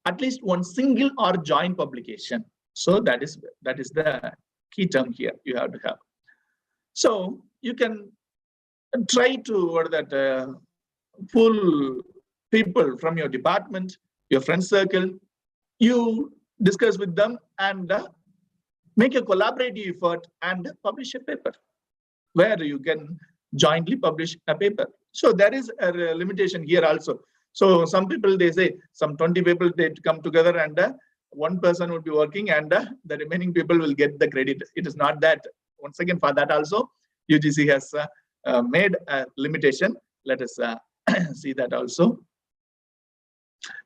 At least one single or joint publication. So that is the key term here you have to have. So you can try to pull people from your department, your friend circle, you discuss with them and make a collaborative effort and publish a paper where you can jointly publish a paper. So there is a limitation here also. So some people, they say some 20 people, they come together and one person would be working and the remaining people will get the credit. It is not that. Once again, for that also, UGC has made a limitation. Let us see that also.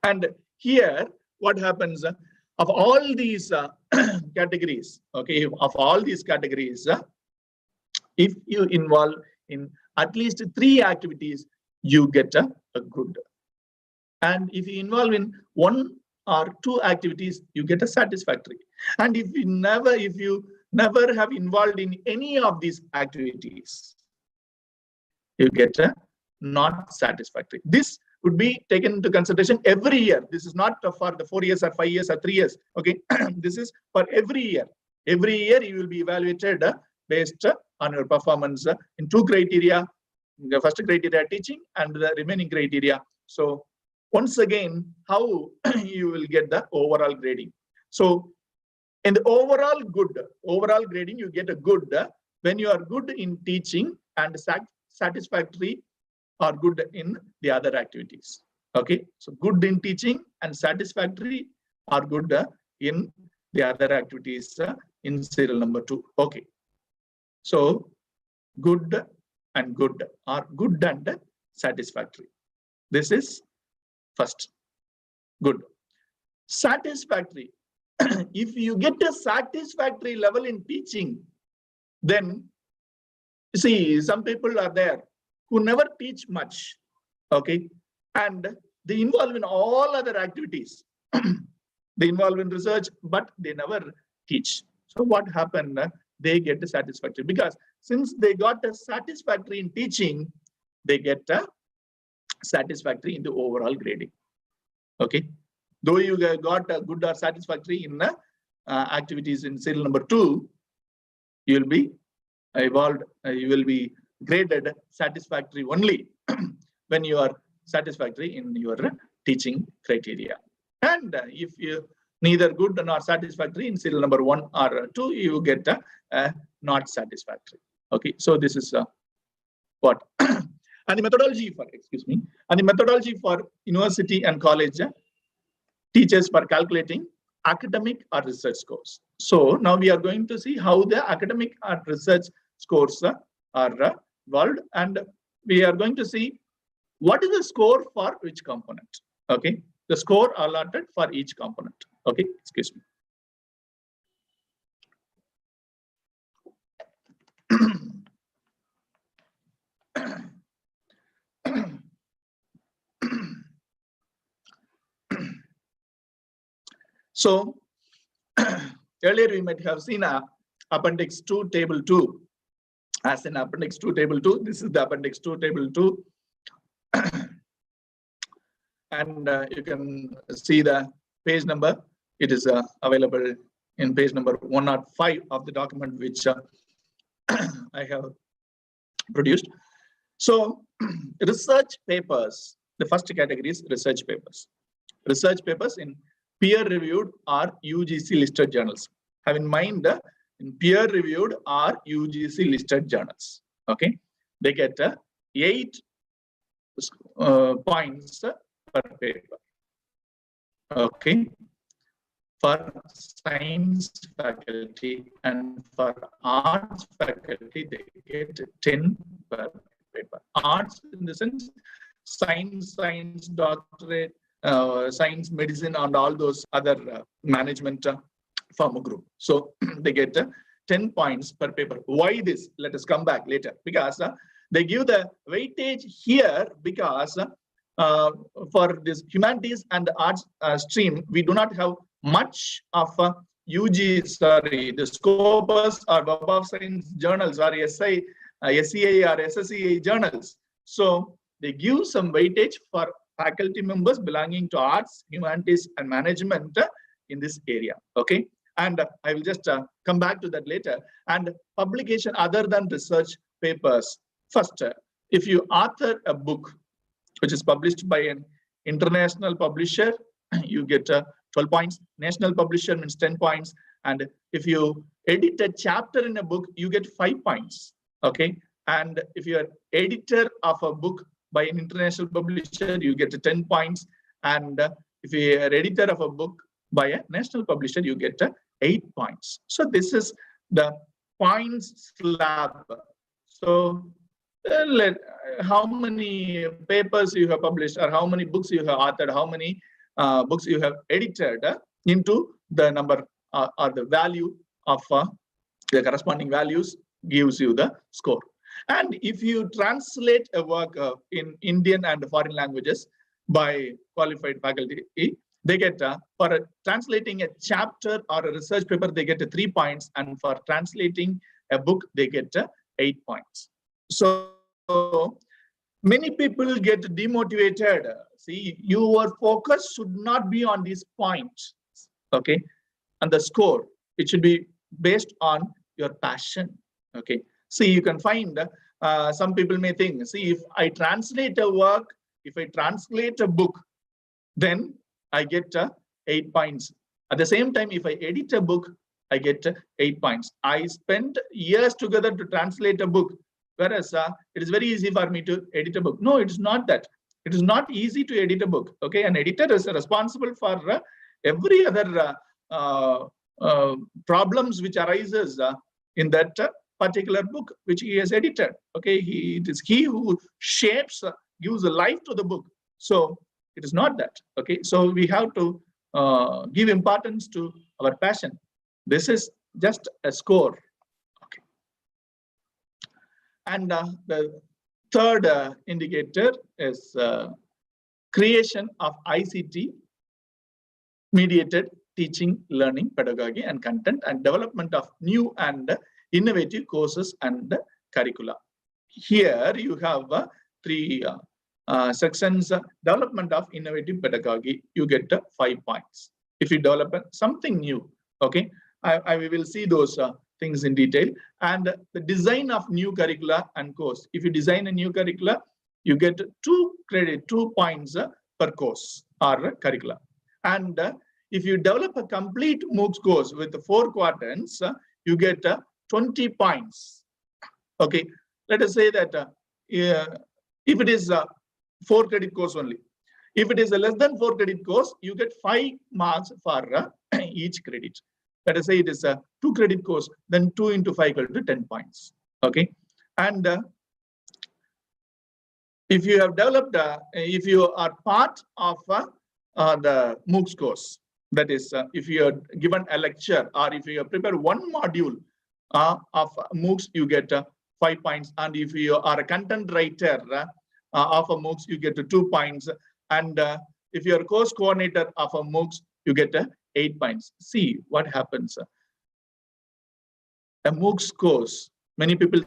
And here, what happens of all these categories, okay, of all these categories, if you involve in at least 3 activities, you get a good. And if you involve in 1 or 2 activities, you get a satisfactory. And if you never have involved in any of these activities, you get a not satisfactory. This would be taken into consideration every year. This is not for the 4 years or 5 years or 3 years. Okay, this is for every year. Every year you will be evaluated based on your performance in 2 criteria. the first criteria teaching and the remaining criteria. So once again, how you will get the overall grading. So in the overall grading, you get a good when you are good in teaching and satisfactory or good in the other activities. Okay, so good in teaching and satisfactory or good in the other activities in serial number 2. Okay, so good and good or good and satisfactory. This is first. Good. Satisfactory. If you get a satisfactory level in teaching, then see, some people are there who never teach much, okay, and they involve in all other activities. They involve in research, but they never teach. So what happened? They get a satisfactory, because since they got a satisfactory in teaching, they get a satisfactory in the overall grading. Okay, though you got a good or satisfactory in activities in serial number 2, you will be evolved, you will be graded satisfactory only when you are satisfactory in your teaching criteria. And if you neither good nor satisfactory in serial number 1 or 2, you get not satisfactory. Okay, so this is what. And the methodology for, and the methodology for university and college teachers for calculating academic or research scores. So now we are going to see how the academic or research scores are evolved, and we are going to see what is the score for which component. Okay, the score allotted for each component. Okay, excuse me. So earlier we might have seen appendix 2 table 2 as in appendix 2 table 2. This is the appendix 2 table 2. And you can see the page number. It is available in page number 105 of the document which I have produced. So research papers, the first category is research papers. Research papers in peer-reviewed or UGC listed journals. Have in mind in peer-reviewed or UGC listed journals. Okay, they get 8 points per paper. Okay, for science faculty, and for arts faculty they get 10 per paper. Arts in the sense science, doctorate, science, medicine, and all those other management pharma group. So they get 10 points per paper. Why this? Let us come back later, because they give the weightage here because for this humanities and arts stream, we do not have much of the Scopus or Web of Science journals or SCA or SSCA journals. So they give some weightage for faculty members belonging to arts, humanities, and management in this area. Okay, and I will just come back to that later. And publication other than research papers. First, if you author a book which is published by an international publisher, you get 12 points. National publisher means 10 points. And if you edit a chapter in a book, you get 5 points. Okay, and if you are editor of a book by an international publisher, you get 10 points. And if you are editor of a book by a national publisher, you get 8 points. So this is the points slab. So how many papers you have published, or how many books you have authored, how many books you have edited into the number or the value of the corresponding values gives you the score. And if you translate a work in Indian and foreign languages by qualified faculty, they get for translating a chapter or a research paper, they get 3 points, and for translating a book, they get 8 points. So many people get demotivated. See, your focus should not be on these points, okay, and the score. It should be based on your passion. Okay, see, you can find some people may think, see, if I translate a work, if I translate a book, then I get 8 points. At the same time, if I edit a book, I get 8 points. I spent years together to translate a book, whereas it is very easy for me to edit a book. No, it is not that. It is not easy to edit a book. Okay, an editor is responsible for every other problems which arises in that particular book which he has edited. Okay, it is he who shapes, gives a life to the book. So it is not that. Okay, so we have to give importance to our passion. This is just a score. Okay, and the third indicator is creation of ICT mediated teaching, learning, pedagogy, and content, and development of new and innovative courses and curricula. Here you have three sections. Development of innovative pedagogy, you get 5 points. If you develop something new, okay, I will see those things in detail. And the design of new curricula and course. If you design a new curricula, you get 2 points per course or curricula. And if you develop a complete MOOCs course with 4 quadrants, you get 20 points. Okay, let us say that if it is a 4 credit course only. If it is a less than 4 credit course, you get 5 marks for each credit. Let us say it is a 2 credit course, then 2 into 5 equal to 10 points. Okay, and if you have developed, if you are part of the MOOCs course, that is, if you are given a lecture or if you have prepared one module of MOOCs, you get 5 points. And if you are a content writer of a MOOCs, you get 2 points. And if you are a course coordinator of a MOOCs, you get 8 points. See what happens. A MOOCs course, many people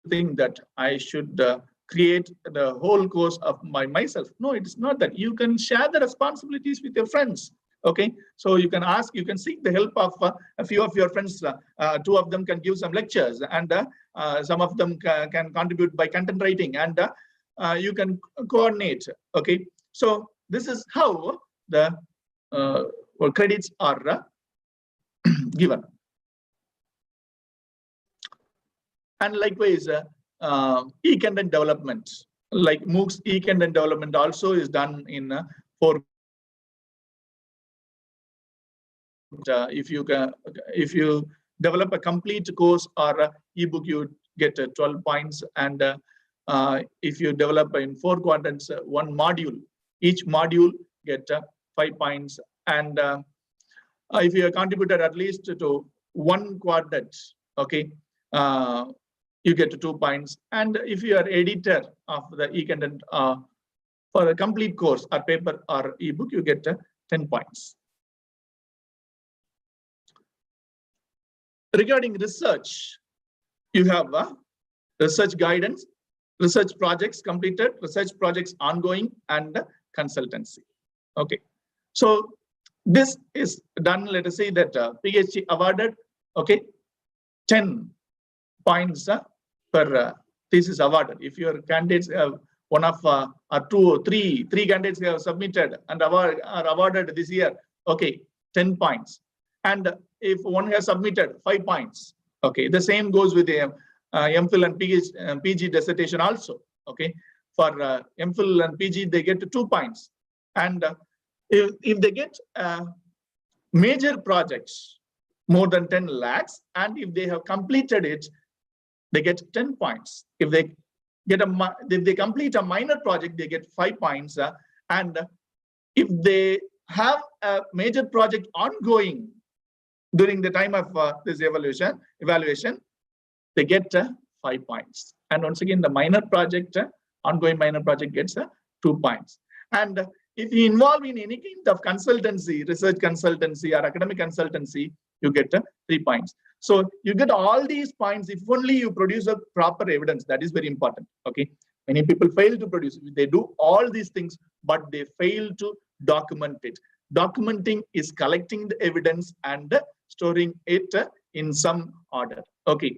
think that I should create the whole course of myself. No, it's not that. You can share the responsibilities with your friends. Okay, so you can ask, you can seek the help of a few of your friends. 2 of them can give some lectures, and some of them can contribute by content writing, and you can coordinate. Okay, so this is how the credits are given. And likewise, e-content development, like MOOCs e-content development also is done in 4. If you develop a complete course or ebook, you get 12 points. And if you develop in 4 quadrants, 1 module, each module get 5 points. And if you have contributed at least to 1 quadrant, okay, you get 2 points. And if you are editor of the e-content for a complete course or paper or ebook, you get 10 points. Regarding research, you have research guidance, research projects completed, research projects ongoing, and consultancy. Okay, so this is done. Let us say that PhD awarded, okay, 10 points per thesis awarded. If your candidates have one of or 2 or 3 candidates have submitted and are awarded this year, okay, 10 points. And if one has submitted, 5 points. Okay, the same goes with the MPhil and PG dissertation also. Okay, for MPhil and PG, they get 2 points. And if they get major projects more than 10 lakhs, and if they have completed it, they get 10 points. If they get if they complete a minor project, they get 5 points. And if they have a major project ongoing during the time of this evaluation, they get 5 points. And once again, the minor project, ongoing minor project gets 2 points. And if you involve in any kind of consultancy, research consultancy or academic consultancy, you get 3 points. So you get all these points if only you produce a proper evidence. That is very important. Okay, many people fail to produce. They do all these things, but they fail to document it. Documenting is collecting the evidence and storing it in some order. Okay,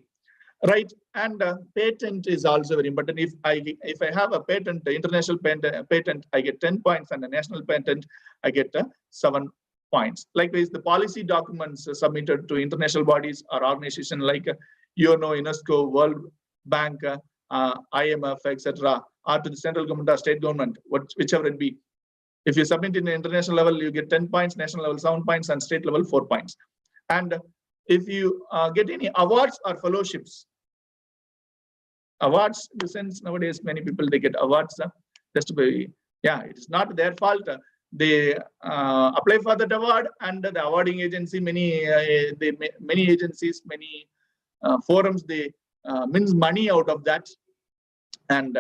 right? And patent is also very important. If I have a patent, international patent, I get 10 points, and a national patent, I get 7 points. Likewise, the policy documents submitted to international bodies or organizations like UNESCO, World Bank, IMF, etc., or to the central government or state government, whichever it be. If you submit in the international level, you get 10 points, national level 7 points, and state level 4 points. And if you get any awards or fellowships, awards in the sense nowadays many people they get awards just by, yeah, it is not their fault. They apply for that award, and the awarding agency, many agencies, many forums, they mince money out of that. And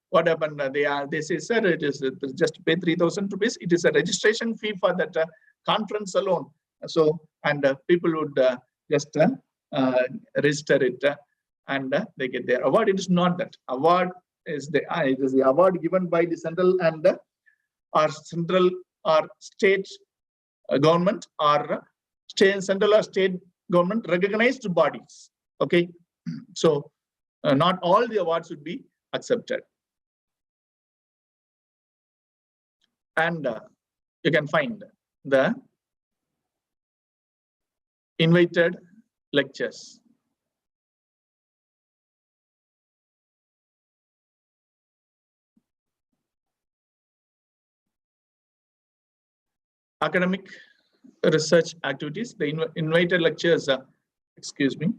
what happened? They say, sir, it is just pay 3,000 rupees. It is a registration fee for that conference alone. So, and people would just register it, and they get their award. It is not that award is it is the award given by the central and or central or state government or central or state government recognized bodies. Okay, so not all the awards would be accepted. And you can find the invited lectures. Academic research activities, the invited lectures, excuse me.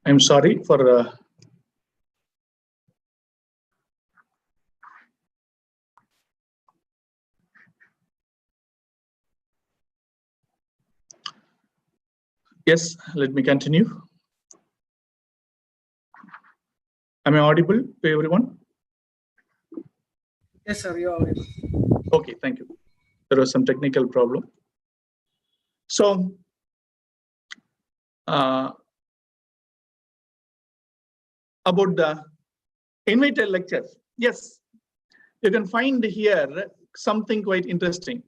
I'm sorry for yes, let me continue. Am I audible to everyone? Yes, sir, you are audible. Okay, thank you. There was some technical problem. So, about the invited lectures, yes, you can find here something quite interesting,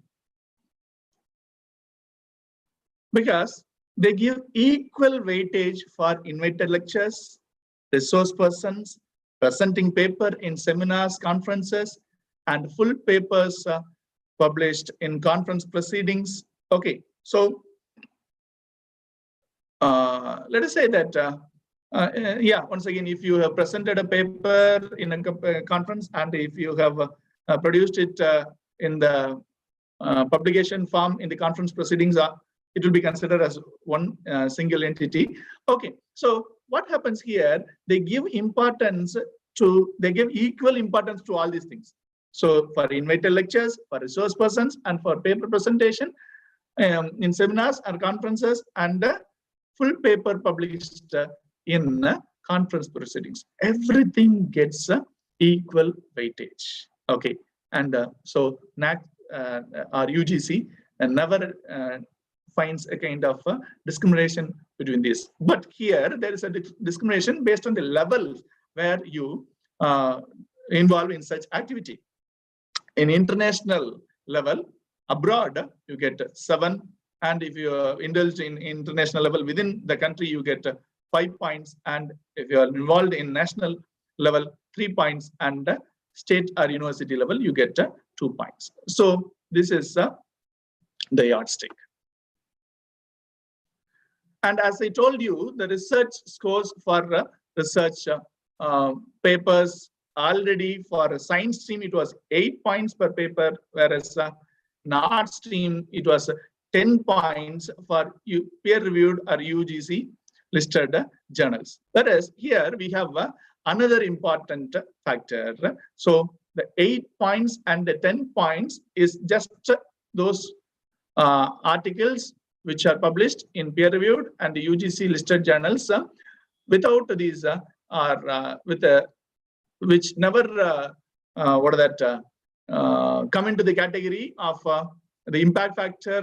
because they give equal weightage for invited lectures, resource persons, presenting paper in seminars, conferences, and full papers published in conference proceedings. Okay, so let us say that, yeah, once again, if you have presented a paper in a conference, and if you have produced it in the publication form in the conference proceedings, it will be considered as one single entity. Okay, so what happens here? They give importance to, they give equal importance to all these things. So for invited lectures, for resource persons, and for paper presentation in seminars or conferences, and full paper published in conference proceedings, everything gets equal weightage. Okay, and so NAAC or UGC never finds a kind of discrimination between these. But here there is a discrimination based on the level where you involve in such activity. In international level, abroad, you get 7. And if you indulge in international level within the country, you get 5 points. And if you are involved in national level, 3 points. And state or university level, you get 2 points. So this is the yardstick. And as I told you, the research scores for research papers already for a science stream, it was 8 points per paper, whereas in art stream, it was 10 points for peer-reviewed or UGC listed journals. Whereas here we have another important factor. So the 8 points and the 10 points is just those articles which are published in peer-reviewed and the UGC listed journals. Without these which never come into the category of the impact factor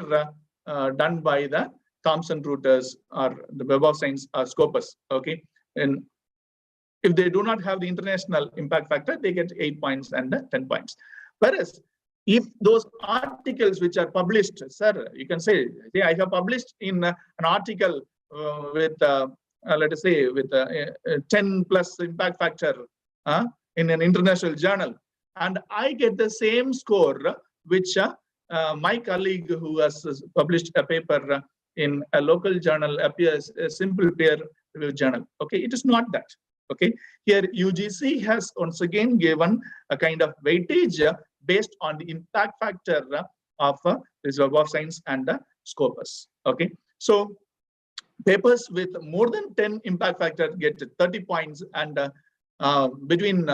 done by the Thomson Reuters or the Web of Science or Scopus. Okay, and if they do not have the international impact factor, they get 8 points and 10 points. Whereas if those articles which are published, sir, you can say, I have published in an article with let us say with 10 plus impact factor in an international journal, and I get the same score which my colleague who has published a paper in a local journal appears a simple peer review journal. Okay, it is not that. Okay, here UGC has once again given a kind of weightage based on the impact factor of this Web of Science and Scopus. Okay, so papers with more than 10 impact factor get 30 points, and between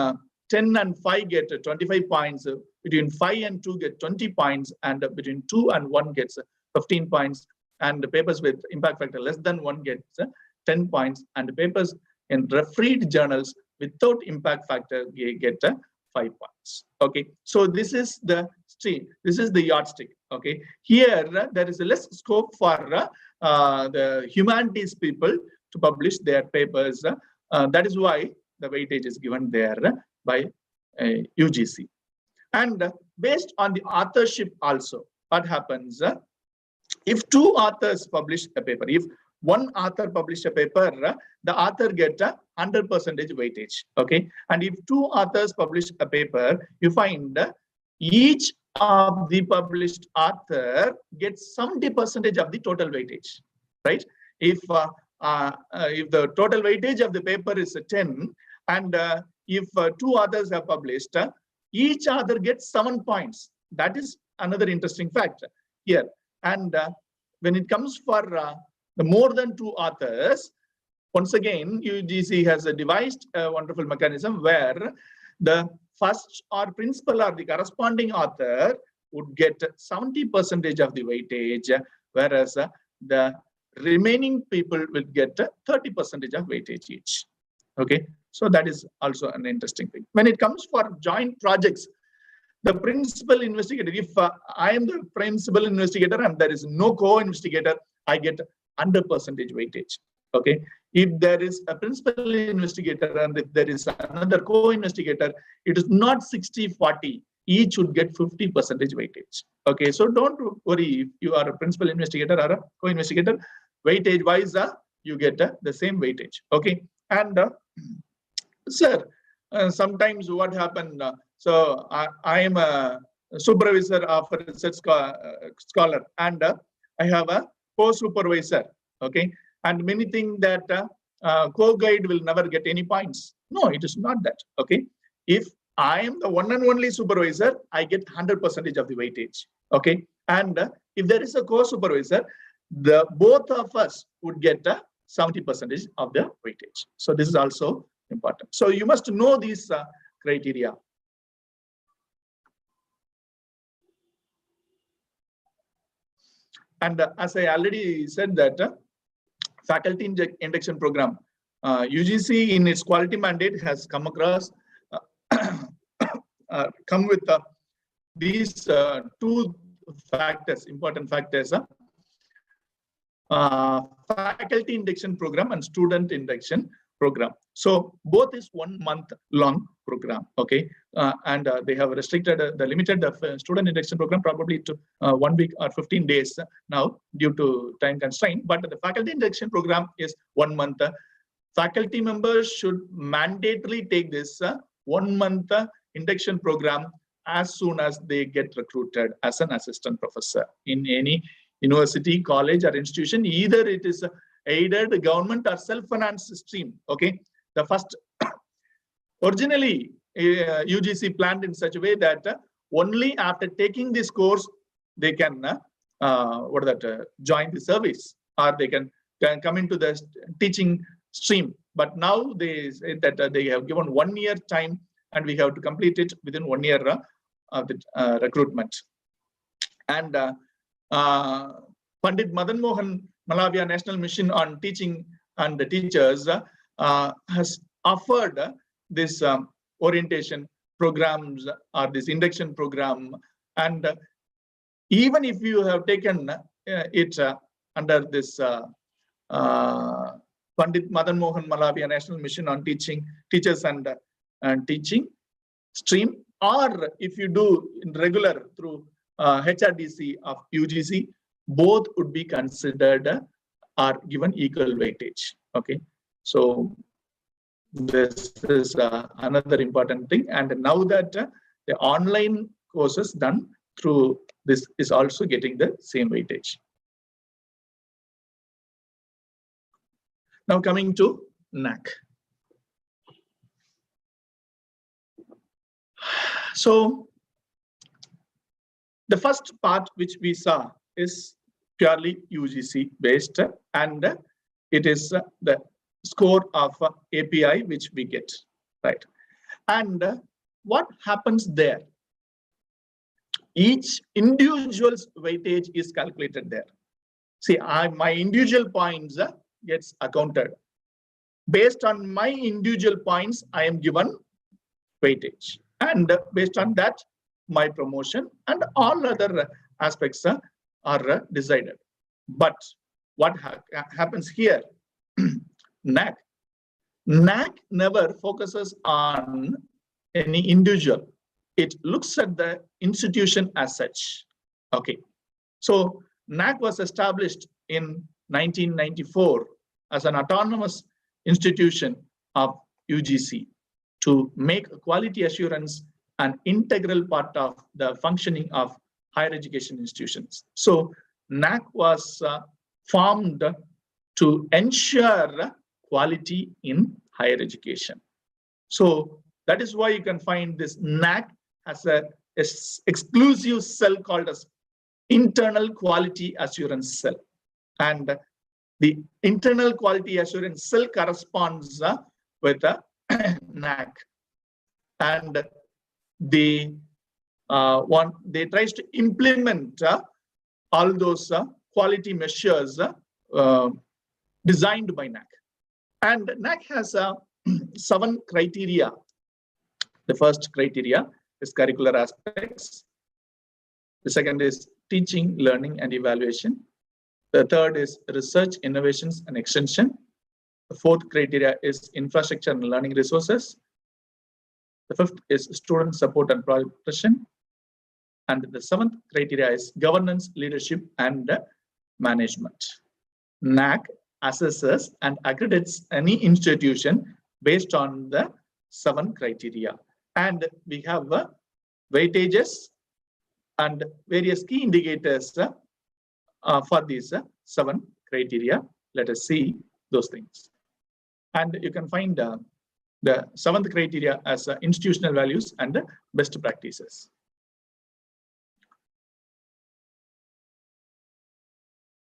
10 and 5 get 25 points, between 5 and 2 get 20 points, and between 2 and 1 gets 15 points, and the papers with impact factor less than 1 gets 10 points, and the papers in refereed journals without impact factor get 5 points. Okay, so this is the stream, this is the yardstick. Okay, here there is a less scope for the humanities people to publish their papers. That is why the weightage is given there by UGC. And based on the authorship also, what happens if 2 authors publish a paper? If one author publish a paper, the author get 100% weightage. Okay, and if 2 authors publish a paper, you find each of the published author gets 70% of the total weightage. Right? If the total weightage of the paper is 10, and if 2 authors have published, each author gets 7 points. That is another interesting fact here. And when it comes for the more than 2 authors, once again, UGC has devised a wonderful mechanism where the first or principal or the corresponding author would get 70% of the weightage, whereas the remaining people will get 30% of weightage each. Okay, so that is also an interesting thing. When it comes for joint projects, the principal investigator, if I am the principal investigator and there is no co-investigator, I get 100% weightage. Okay, if there is a principal investigator and if there is another co-investigator, it is not 60-40. Each would get 50% weightage. Okay, so don't worry if you are a principal investigator or a co-investigator. Weightage wise, you get the same weightage. Okay, and sir, sometimes what happened? So I am a supervisor of a research scholar, and I have a co-supervisor. Okay, and many think that co-guide will never get any points. No, it is not that. Okay, if I am the one and only supervisor, I get 100% of the weightage. Okay, and if there is a co-supervisor, the both of us would get 70% of the weightage. So this is also important. So you must know these criteria. And as I already said that faculty induction program, UGC in its quality mandate has come across, come with these 2 factors, important factors. faculty induction program and student induction program. So both is 1 month long program. Okay, and they have restricted the limited student induction program probably to 1 week or 15 days now due to time constraint. But the faculty induction program is 1 month. Faculty members should mandatorily take this 1 month induction program as soon as they get recruited as an assistant professor in any university, college, or institution. Either it is aided, government, or self-financed stream. Okay, the first originally UGC planned in such a way that only after taking this course they can join the service, or they can come into the teaching stream. But now they say that they have given 1 year time, and we have to complete it within 1 year of the recruitment. And Pandit Madan Mohan Malaviya National Mission on Teaching and the Teachers has offered this orientation programs or this induction program. And even if you have taken it under this Pandit Madan Mohan Malaviya National Mission on Teachers and Teaching stream, or if you do in regular through HRDC of UGC, both would be considered or given equal weightage. Okay, so this is another important thing. And now that the online courses done through this is also getting the same weightage. Now coming to NAAC. So the first part which we saw is purely UGC based, and it is the score of API which we get, right? And what happens there? Each individual's weightage is calculated there. See, my individual points gets accounted. Based on my individual points, I am given weightage, and based on that, my promotion and all other aspects are decided. But what happens here? NAAC never focuses on any individual. It looks at the institution as such. Okay, so NAAC was established in 1994 as an autonomous institution of UGC to make quality assurance an integral part of the functioning of higher education institutions. So NAAC was formed to ensure quality in higher education. So that is why you can find this NAAC as a exclusive cell called as internal quality assurance cell. And the internal quality assurance cell corresponds with the NAAC. And they tries to implement all those quality measures designed by NAAC. And NAAC has 7 criteria. The first criteria is curricular aspects. The second is teaching, learning, and evaluation. The third is research, innovations, and extension. The fourth criteria is infrastructure and learning resources. The fifth is student support and progression. And the 7th criteria is governance, leadership, and management. NAAC assesses and accredits any institution based on the 7 criteria. And we have weightages and various key indicators for these 7 criteria. Let us see those things. And you can find the 7th criteria as institutional values and best practices.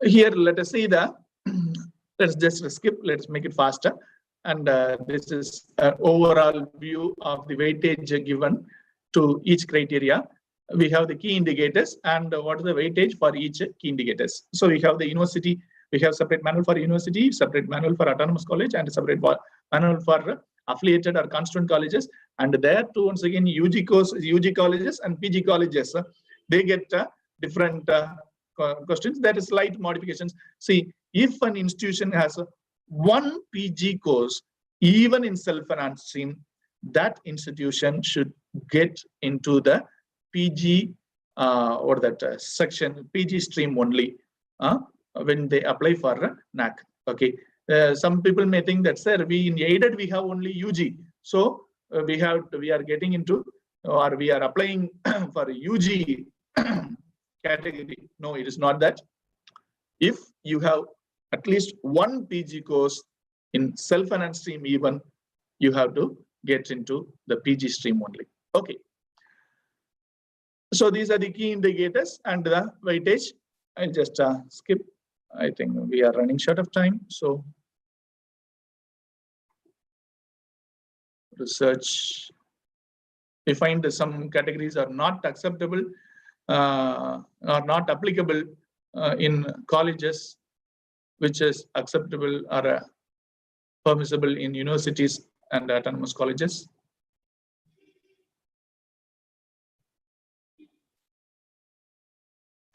Here, let us see let's just skip, let's make it faster. And this is an overall view of the weightage given to each criteria. We have the key indicators and what is the weightage for each key indicators. So we have the university, we have separate manual for university, separate manual for autonomous college, and separate manual for affiliated or constituent colleges. And there too, once again, UG colleges and PG colleges, they get different questions. There is slight modifications. See, if an institution has one PG course, even in self-finance stream, that institution should get into the PG or that section PG stream only when they apply for NAAC. Okay. Some people may think that, sir, we in aided we have only UG, so we are getting into, or we are applying for UG category. No, it is not that. If you have at least one PG course in self-finance stream, even you have to get into the PG stream only. Okay. So these are the key indicators and the weightage. I'll just skip. I think we are running short of time. So research, we find that some categories are not acceptable, are not applicable in colleges, which is acceptable or permissible in universities and autonomous colleges.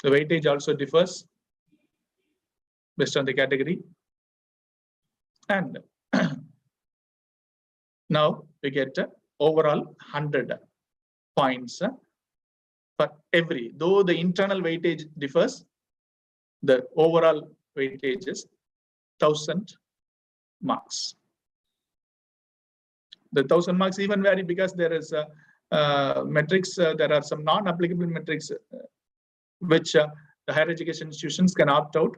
The weightage also differs based on the category. And now we get overall 100 points for every, though the internal weightage differs, the overall weightage is 1000 marks. The 1000 marks even vary because there is metrics, there are some non-applicable metrics which the higher education institutions can opt out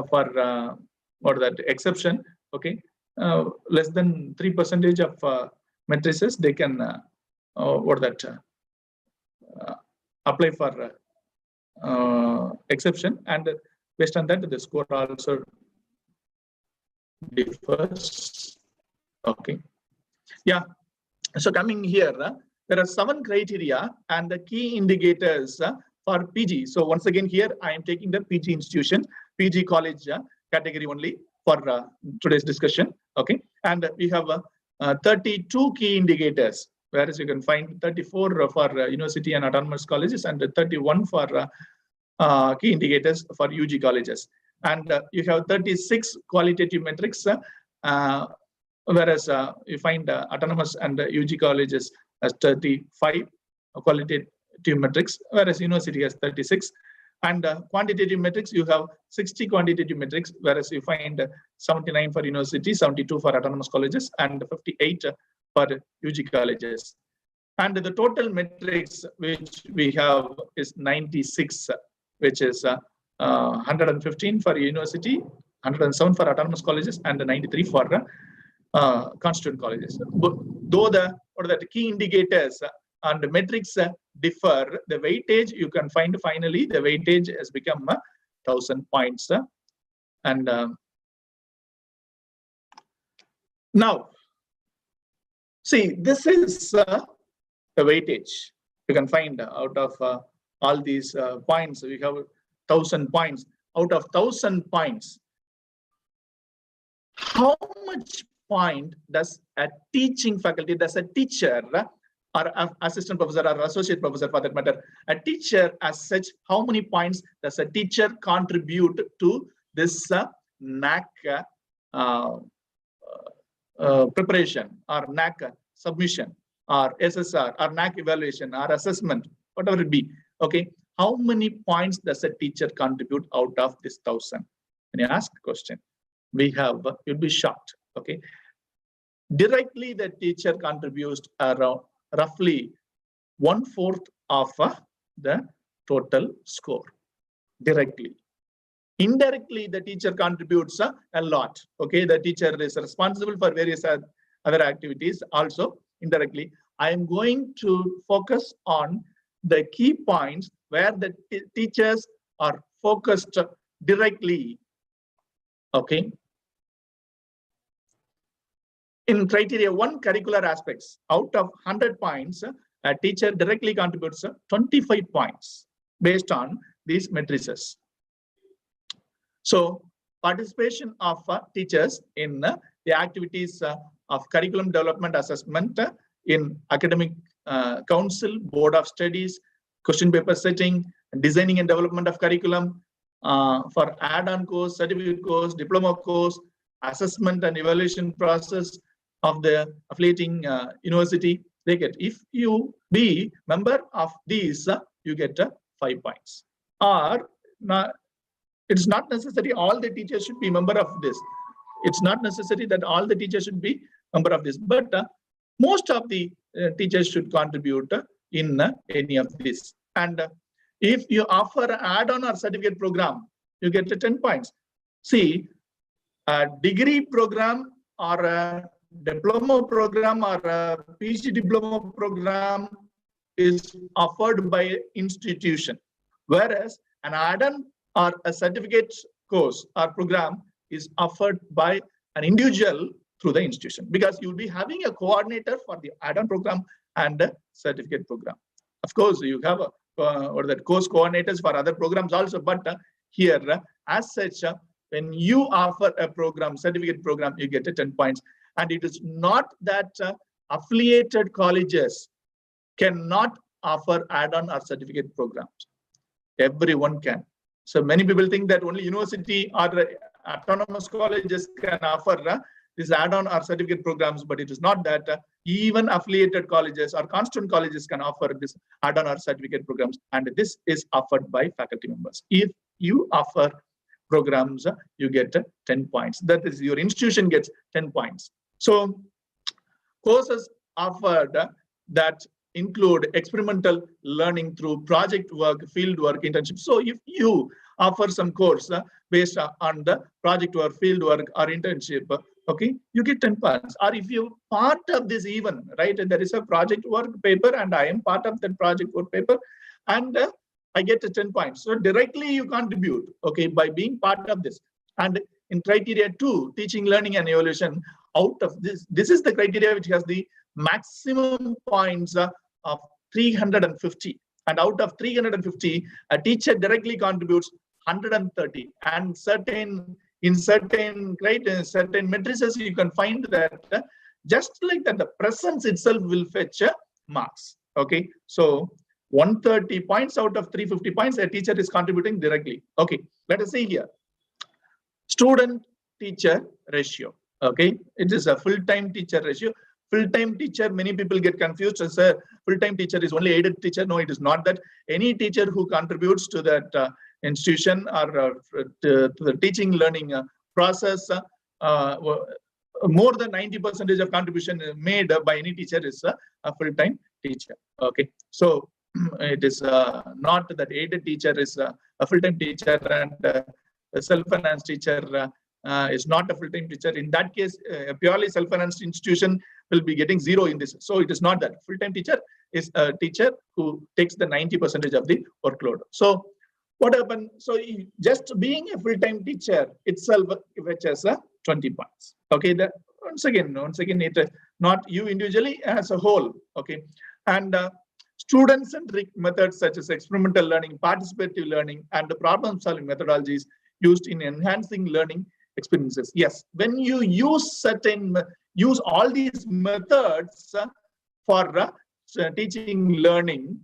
for or that exception. Okay, less than 3% of matrices they can or that apply for exception, and based on that the score also differs. Okay, yeah. So coming here, there are 7 criteria and the key indicators for PG. So once again here I am taking the PG institution, PG college category only for today's discussion. Okay, and we have 32 key indicators, whereas you can find 34 for university and autonomous colleges and 31 for key indicators for UG colleges. And you have 36 qualitative metrics, whereas you find autonomous and UG colleges as 35 qualitative metrics, whereas university has 36. And quantitative metrics, you have 60 quantitative metrics, whereas you find 79 for university, 72 for autonomous colleges, and 58 for UG colleges. And the total metrics which we have is 96, which is 115 for university, 107 for autonomous colleges, and 93 for constituent colleges. But though the key indicators and the metrics differ, the weightage you can find finally the weightage has become 1000 points. And now, see, this is the weightage you can find out of all these points. We have 1000 points. Out of 1000 points, how much point does a teaching faculty, does a teacher or assistant professor or associate professor for that matter, a teacher as such, how many points does a teacher contribute to this NAAC preparation or NAAC submission or SSR or NAAC evaluation or assessment, whatever it be? Okay, how many points does a teacher contribute out of this 1000? When you ask the question, we have, you'll be shocked. Okay, directly the teacher contributes around roughly 1/4 of the total score directly. Indirectly, the teacher contributes a lot. Okay, the teacher is responsible for various other activities also indirectly. I am going to focus on the key points where the teachers are focused directly. Okay. In criteria 1, curricular aspects, out of 100 points, a teacher directly contributes 25 points based on these matrices. So participation of teachers in the activities of curriculum development assessment in academic council, board of studies, question paper setting, designing and development of curriculum, for add-on course, certificate course, diploma course, assessment and evaluation process of the affiliating university, they get. If you be member of these, you get 5 points. Or it's not necessary all the teachers should be member of this. It's not necessary that all the teachers should be member of this, but most of the teachers should contribute in any of this. And if you offer an add-on or certificate program, you get 10 points. See, a degree program or a diploma program or a PhD diploma program is offered by institution, whereas an add-on or a certificate course or program is offered by an individual through the institution, because you'll be having a coordinator for the add-on program and a certificate program. Of course, you have a or that course coordinators for other programs also, but here as such, when you offer a program, certificate program, you get 10 points. And it is not that affiliated colleges cannot offer add-on or certificate programs. Everyone can. So many people think that only university or autonomous colleges can offer this add-on or certificate programs, but it is not that. Even affiliated colleges or constant colleges can offer this add-on or certificate programs, and this is offered by faculty members. If you offer programs, you get 10 points. That is, your institution gets 10 points. So courses offered that include experimental learning through project work, field work, internship. So if you offer some course based on the project work, field work, or internship, okay, you get 10 points. Or if you're part of this even, right, and there is a project work paper and I am part of that project work paper, and I get 10 points. So directly you contribute, okay, by being part of this. And in criteria 2, teaching, learning, and evaluation, out of this is the criteria which has the maximum points of 350. And out of 350, a teacher directly contributes 130. And in certain criteria, certain matrices, you can find that just like that, the presence itself will fetch marks. Okay, so 130 points out of 350 points, a teacher is contributing directly. Okay, let us see here. Student-teacher ratio. Okay, it is a full-time teacher ratio. Full-time teacher, many people get confused as a full-time teacher is only aided teacher. No, it is not that. Any teacher who contributes to that institution or to the teaching learning process, more than 90% of contribution made by any teacher is a full-time teacher. Okay, so it is not that aided teacher is a full-time teacher and a self-financed teacher is not a full-time teacher. In that case, a purely self-financed institution will be getting 0 in this. So it is not that. Full-time teacher is a teacher who takes the 90% of the workload. So what happened? So just being a full-time teacher itself fetches 20 points. Okay, once again, it not you individually, as a whole. Okay, and student-centric methods such as experimental learning, participative learning, and the problem-solving methodologies used in enhancing learning experiences. Yes, when you use all these methods for teaching learning,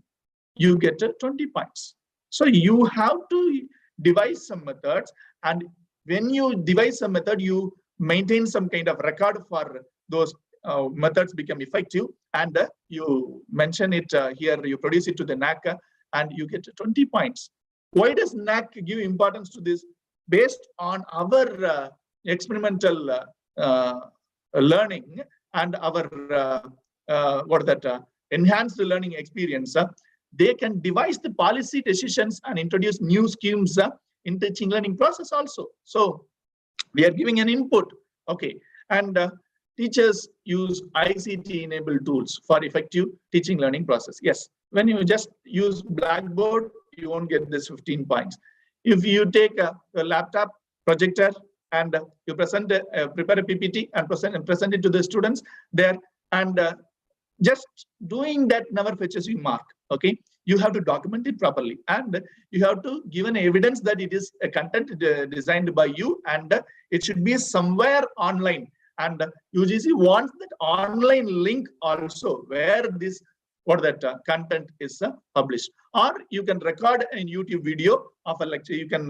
you get 20 points. So you have to devise some methods, and when you devise a method, you maintain some kind of record for those methods become effective, and you mention it here, you produce it to the NAAC, and you get 20 points. Why does NAAC give importance to this? Based on our experimental learning and our enhanced learning experience, they can devise the policy decisions and introduce new schemes in teaching learning process also. So we are giving an input. Okay, and teachers use ICT enabled tools for effective teaching learning process. Yes, when you just use Blackboard, you won't get this 15 points. If you take a laptop projector and you prepare a PPT and present it to the students there, and just doing that never fetches you mark. Okay, you have to document it properly, and you have to give an evidence that it is a content designed by you, and it should be somewhere online. And UGC wants that online link also, where this what that content is published. Or you can record a YouTube video of a lecture. You can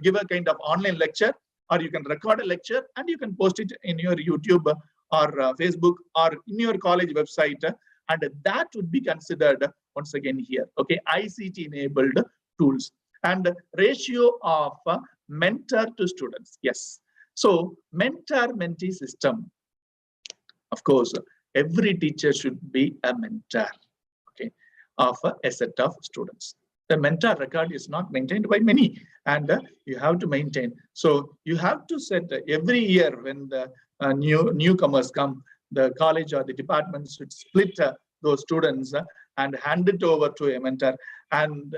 give a kind of online lecture, or you can record a lecture and you can post it in your YouTube or Facebook or in your college website, and that would be considered once again here. Okay, ICT enabled tools. And ratio of mentor to students. Yes. So mentor-mentee system. Of course, every teacher should be a mentor, okay, of a set of students. The mentor record is not maintained by many, and you have to maintain. So you have to set every year when the newcomers come, the college or the department should split those students and hand it over to a mentor. And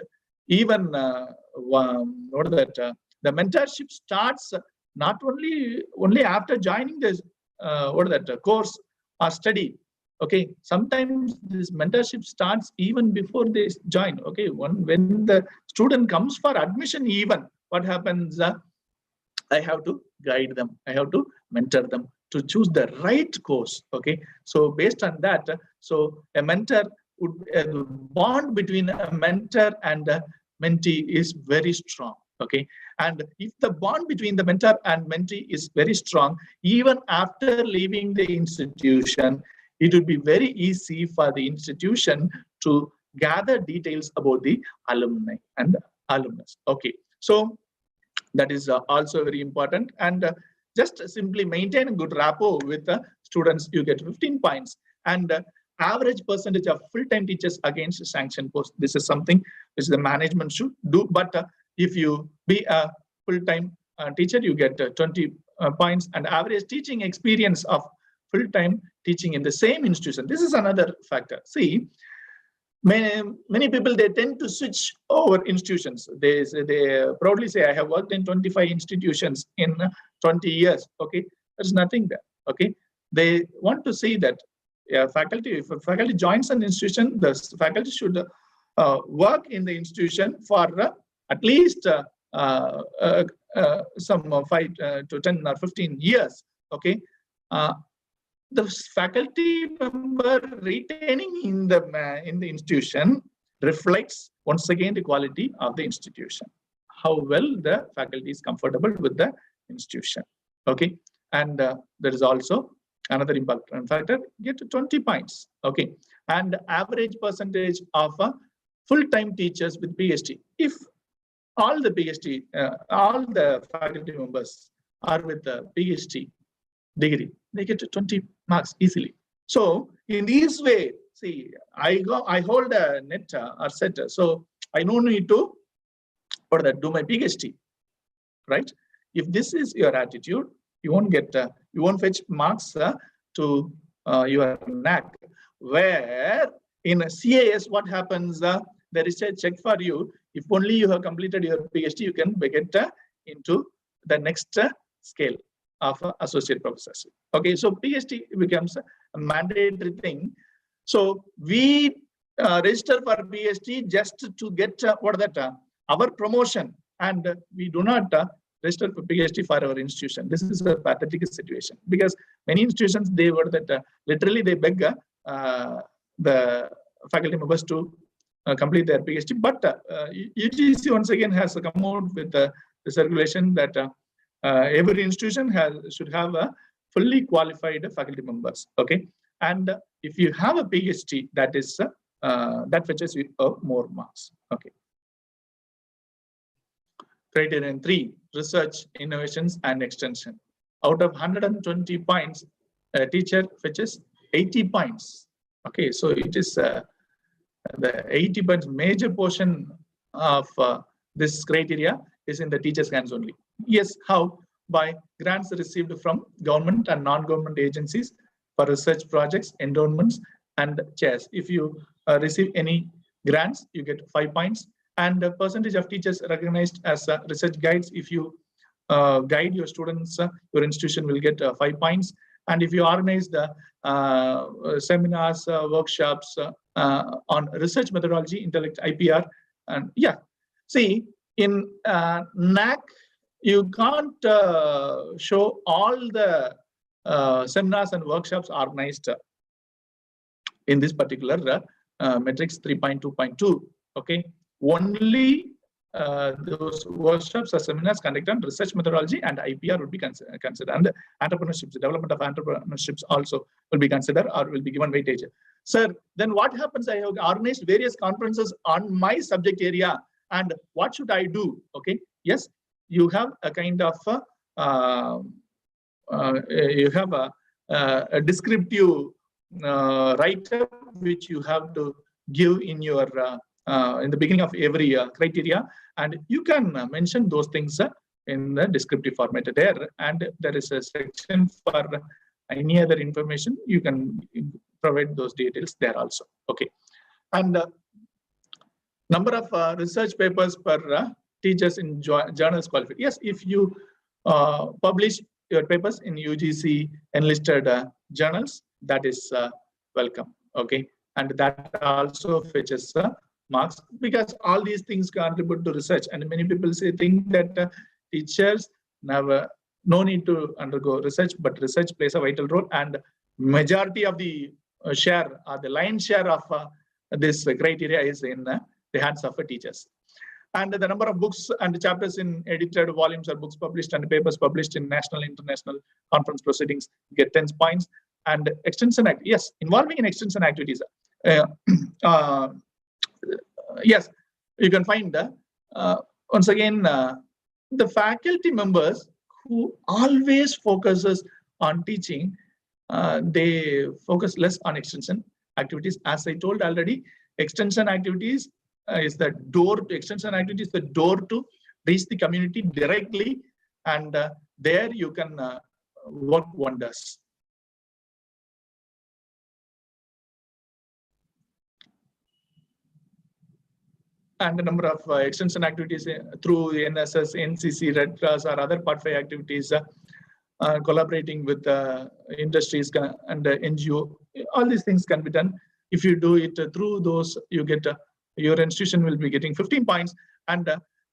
even the mentorship starts not only after joining this course or study. Okay, sometimes this mentorship starts even before they join. Okay, when the student comes for admission, even what happens? I have to guide them. I have to mentor them to choose the right course. Okay, so based on that, so a mentor would the bond between a mentor and a mentee is very strong. Okay, and if the bond between the mentor and mentee is very strong, even after leaving the institution, it would be very easy for the institution to gather details about the alumni and alumnus. Okay, so that is also very important. And just simply maintain a good rapport with the students, you get 15 points. And average percentage of full-time teachers against sanction post. This is something which the management should do. But if you be a full-time teacher, you get 20 points, and average teaching experience of full-time teaching in the same institution. This is another factor. See, many people, they tend to switch over institutions. They proudly say, I have worked in 25 institutions in 20 years. Okay, there's nothing there. Okay, they want to see that faculty, if a faculty joins an institution, the faculty should work in the institution for at least some 5 to 10 or 15 years. Okay, the faculty member retaining in the institution reflects once again the quality of the institution, how well the faculty is comfortable with the institution. Okay, and there is also another important factor, get to 20 points. Okay, and average percentage of full-time teachers with PhD. If all the PhD, all the faculty members are with the PhD degree, they get to 20 marks easily. So in this way, see, I hold a net or set, so I don't need to do my PhD, right? If this is your attitude, you won't get, you won't fetch marks to your NAAC. Where in CAS, what happens? There is a check for you. If only you have completed your PhD, you can get into the next scale of associate professorship. Okay, so PhD becomes a mandatory thing. So we register for PhD just to get our promotion, and we do not register for PhD for our institution. This is a pathetic situation, because many institutions, they were that literally they beg the faculty members to complete their PhD. But UGC once again has come out with the circulation that every institution should have a fully qualified faculty members. Okay, and if you have a PhD, that is that fetches you more marks. Okay. Criterion 3, research, innovations, and extension. Out of 120 points, a teacher fetches 80 points. Okay, so it is the 80 points, major portion of this criteria is in the teacher's hands only. Yes, how? By grants received from government and non-government agencies for research projects, endowments, and chairs. If you receive any grants, you get 5 points. And the percentage of teachers recognized as research guides, if you guide your students, your institution will get 5 points. And if you organize the seminars, workshops on research methodology, intellect, IPR, and yeah, see, in NAAC, you can't show all the seminars and workshops organized in this particular matrix 3.2.2. Okay, only those workshops or seminars conducted on research methodology and IPR would be considered, and entrepreneurship, the development of entrepreneurships also will be considered or will be given weightage. Sir, then what happens? I have organized various conferences on my subject area, and what should I do? Okay, yes, you have a kind of a descriptive write-up which you have to give in your in the beginning of every criteria, and you can mention those things in the descriptive format there, and there is a section for any other information. You can provide those details there also. Okay, and number of research papers per teachers in journals qualified. Yes, if you publish your papers in UGC enlisted journals, that is welcome. Okay, and that also fetches marks, because all these things contribute to research. And many people think that teachers never no need to undergo research, but research plays a vital role, and majority of the share or the lion's share of this criteria is in the hands of teachers. And the number of books and chapters in edited volumes or books published and papers published in national, international conference proceedings get 10 points. And extension act, yes, involving in extension activities. Yes, you can find once again the faculty members who always focuses on teaching, they focus less on extension activities. As I told already, extension activities is the door to extension activities, the door to reach the community directly, and there you can work wonders. And the number of extension activities through NSS, NCC, Red Cross, or other Part 5 activities, collaborating with industries and NGO, all these things can be done. If you do it through those, you get your institution will be getting 15 points. And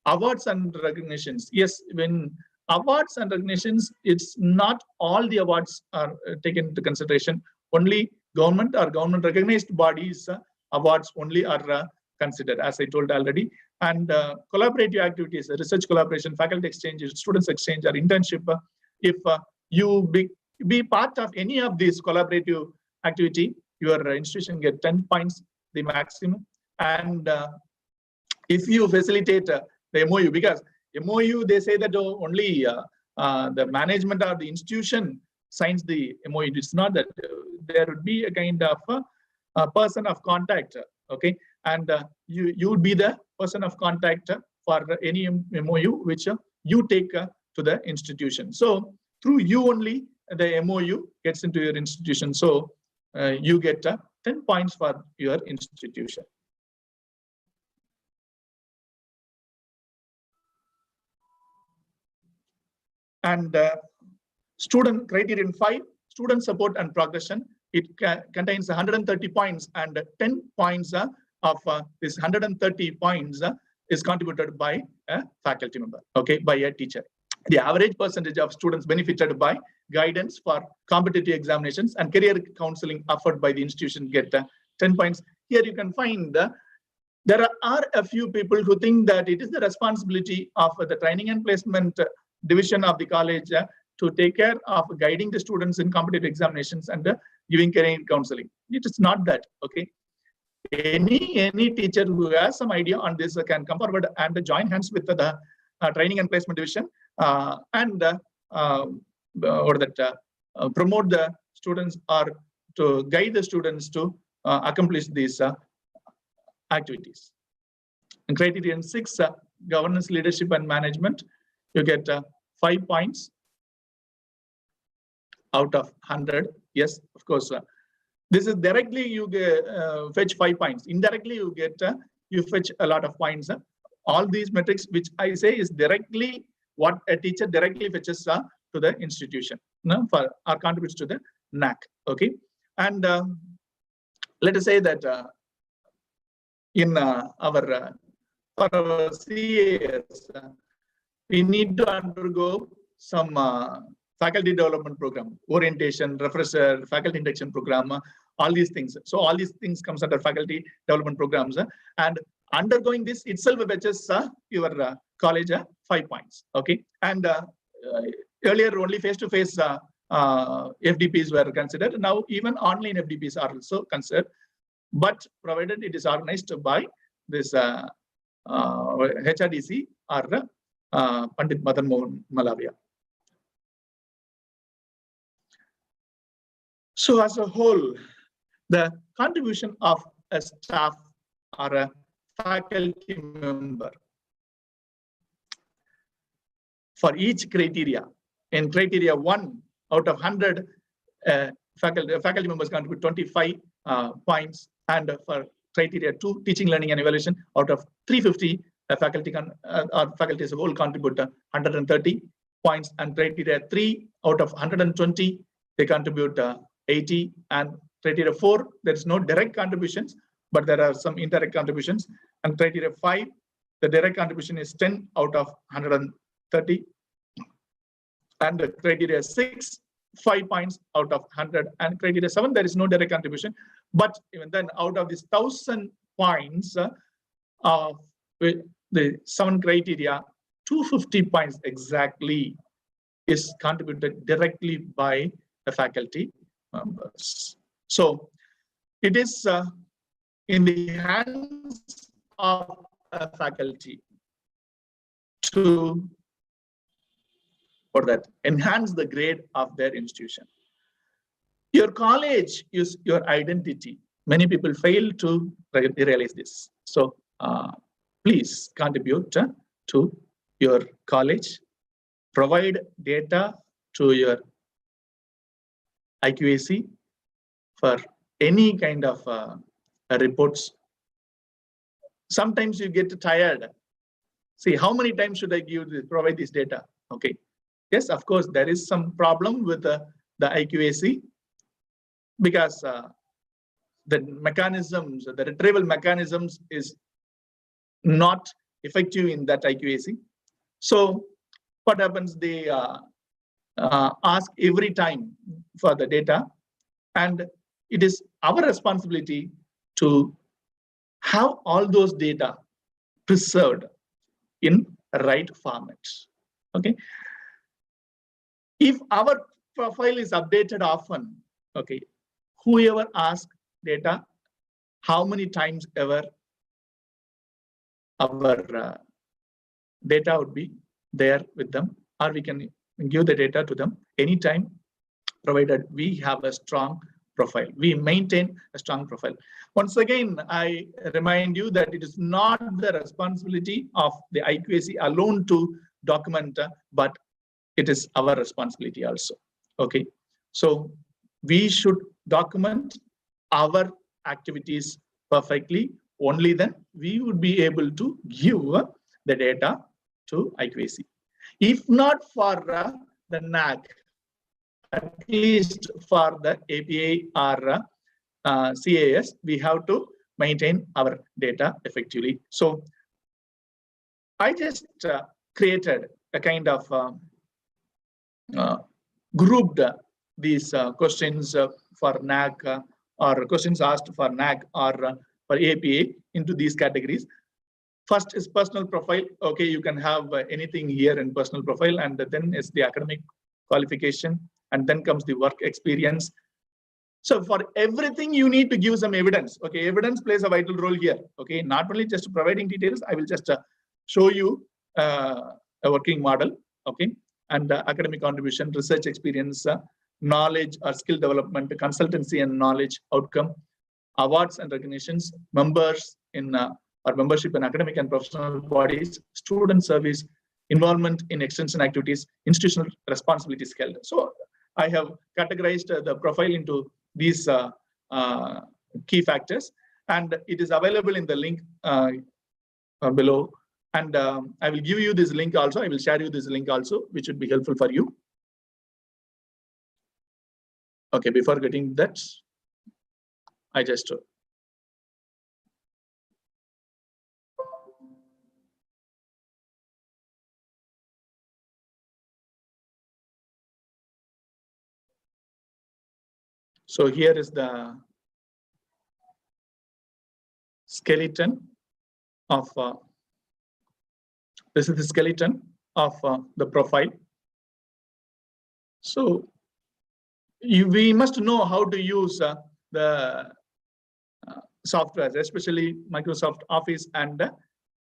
awards and recognitions. Yes, when awards and recognitions, it's not all the awards are taken into consideration. Only government or government recognized bodies awards only are considered, as I told already. And collaborative activities, research collaboration, faculty exchange, students exchange, or internship. If you be part of any of these collaborative activity, your institution get 10 points, the maximum. And if you facilitate the MOU, because MOU, they say that only the management of the institution signs the MOU. It's not that. There would be a kind of a person of contact, okay? And you would be the person of contact for any MOU which you take to the institution. So through you only, the MOU gets into your institution. So you get 10 points for your institution. And student criterion 5, student support and progression. It contains 130 points, and 10 points of this 130 points is contributed by a faculty member, okay, by a teacher. The average percentage of students benefited by guidance for competitive examinations and career counseling offered by the institution get 10 points. Here you can find there are a few people who think that it is the responsibility of the training and placement division of the college to take care of guiding the students in competitive examinations and giving career counseling. It is not that, okay? Any teacher who has some idea on this can come forward and join hands with the training and placement division and promote the students or to guide the students to accomplish these activities. And criterion 6, governance, leadership, and management, you get 5 points out of 100. Yes, of course. This is directly you get, fetch 5 points. Indirectly you get you fetch a lot of points. All these metrics which I say is directly what a teacher directly fetches to the institution, for or contributes to the NAAC. Okay, and let us say that in our for our CAs, we need to undergo some faculty development program, orientation, refresher, faculty induction program, all these things. So all these things comes under faculty development programs, and undergoing this itself fetches your college 5 points. Okay, and earlier only face-to-face FDPs were considered. Now even online FDPs are also considered, but provided it is organized by this HRDC or Pandit Madan Mohan Malaviya. So as a whole, the contribution of a staff or a faculty member for each criteria. In criteria 1 out of 100, faculty members contribute 25 points, and for criteria 2, teaching, learning, and evaluation, out of 350, faculty as a whole contribute 130 points, and criteria 3 out of 120, they contribute 80, and criteria 4, there is no direct contributions, but there are some indirect contributions, and criteria 5, the direct contribution is 10 out of 130, and criteria 6, 5 points out of 100, and criteria 7, there is no direct contribution. But even then, out of these 1,000 points of the 7 criteria, 250 points exactly is contributed directly by the faculty members. So it is in the hands of a faculty to enhance the grade of their institution. Your college is your identity. Many people fail to realize this. So please contribute to your college. Provide data to your IQAC for any kind of reports. Sometimes you get tired. See, how many times should I provide this data? Okay. Yes, of course, there is some problem with the IQAC because the mechanisms, the retrieval mechanisms is not effective in that IQAC. So what happens, they ask every time for the data, and it is our responsibility to have all those data preserved in right format. Okay. If our profile is updated often, okay, whoever asks data, how many times ever our data would be there with them, or we can give the data to them anytime, provided we have a strong profile. We maintain a strong profile. Once again, I remind you that it is not the responsibility of the IQAC alone to document, but it is our responsibility also. Okay, so we should document our activities perfectly. Only then we would be able to give the data to IQAC. If not for the NAAC, at least for the APA or CAS, we have to maintain our data effectively. So I just created a kind of grouped these questions for NAAC or questions asked for NAAC or for APA into these categories. First is personal profile. Okay, you can have anything here in personal profile, and then is the academic qualification, and then comes the work experience. So for everything you need to give some evidence. Okay, evidence plays a vital role here. Okay, not only just providing details, I will just show you a working model. Okay, and academic contribution, research experience, knowledge or skill development, consultancy and knowledge outcome, awards and recognitions, members in or membership in academic and professional bodies, student service, involvement in extension activities, institutional responsibilities held. So I have categorized the profile into these key factors, and it is available in the link below. And I will give you this link also. I will share you this link also, which would be helpful for you. Okay, before getting that, I just so here is the skeleton of this is the skeleton of the profile. So we must know how to use the softwares, especially Microsoft Office and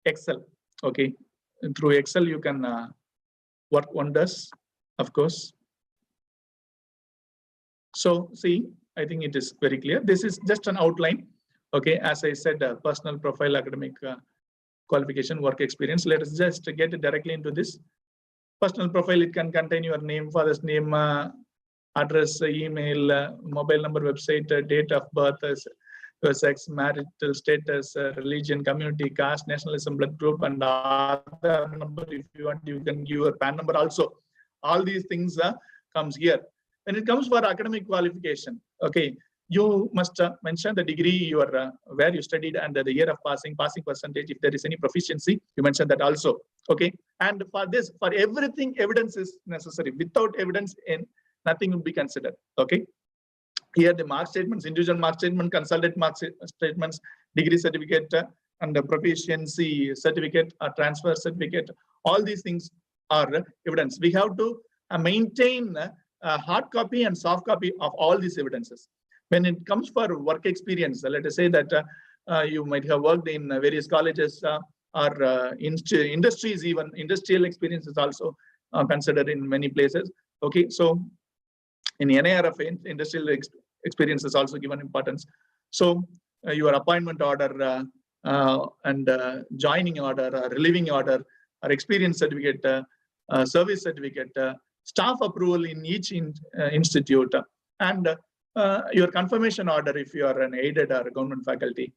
Excel. Okay, and through Excel you can work wonders, of course. So see, I think it is very clear. This is just an outline. Okay, as I said, personal profile, academic qualification, work experience. Let us just get directly into this. Personal profile, it can contain your name, father's name, address, email, mobile number, website, date of birth, your sex, marital status, religion, community, caste, nationalism, blood group, and other number. If you want, you can give your PAN number also. All these things comes here. When it comes for academic qualification, okay, you must mention the degree you are where you studied and the year of passing percentage. If there is any proficiency, you mention that also. Okay, and for this, for everything, evidence is necessary. Without evidence, nothing will be considered. Okay, here the mark statements, individual mark statement, consultant mark statements, degree certificate, and the proficiency certificate, transfer certificate. All these things are evidence. We have to maintain a hard copy and soft copy of all these evidences. When it comes for work experience, let us say that you might have worked in various colleges or industries, even industrial experience is also considered in many places. Okay, so in NARF, industrial experience is also given importance. So your appointment order and joining order, relieving order, or experience certificate, service certificate, staff approval in each institute, and your confirmation order if you are an aided or government faculty,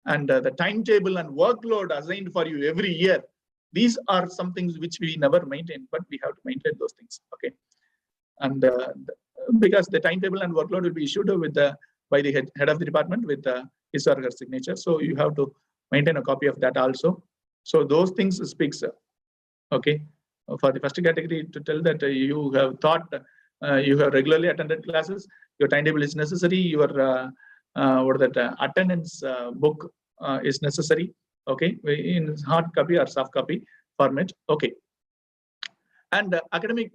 and the timetable and workload assigned for you every year. These are some things which we never maintain, but we have to maintain those things. Okay, and because the timetable and workload will be issued with by the head of the department with his or her signature, so you have to maintain a copy of that also. So those things speaks. Okay, for the first category, to tell that you have taught, you have regularly attended classes, your timetable is necessary, your attendance book is necessary. Okay, in hard copy or soft copy format. Okay, and academic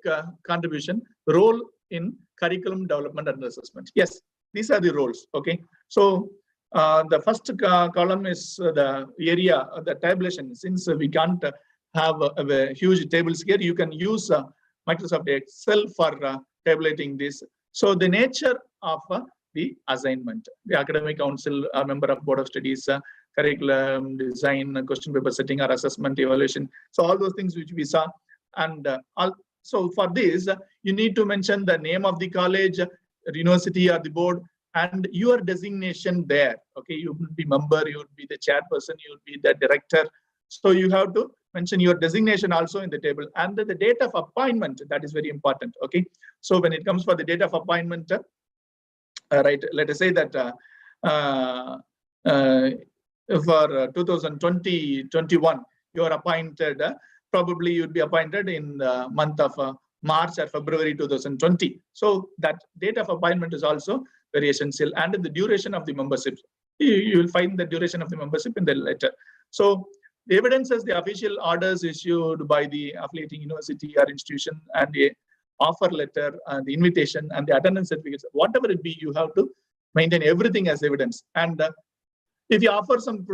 contribution, role in curriculum development and assessment. Yes, these are the roles. Okay, so the first column is the area, the tabulation. Since we can't have a huge tables here, you can use Microsoft Excel for tabulating this. So the nature of the assignment, the academic council, a member of board of studies, curriculum design, question paper setting, or assessment evaluation. So all those things which we saw, and so for this you need to mention the name of the college, university, or the board, and your designation there. Okay, you will be member, you will be the chairperson, you will be the director. So you have to mention your designation also in the table, and the date of appointment, that is very important. Okay, so when it comes for the date of appointment, right, let us say that for 2020-21 you are appointed, probably you would be appointed in the month of March or February 2020. So that date of appointment is also very essential, and the duration of the membership, you will find the duration of the membership in the letter. So the evidence is the official orders issued by the affiliating university or institution, and the offer letter, and the invitation, and the attendance certificates, whatever it be, you have to maintain everything as evidence. And if you offer some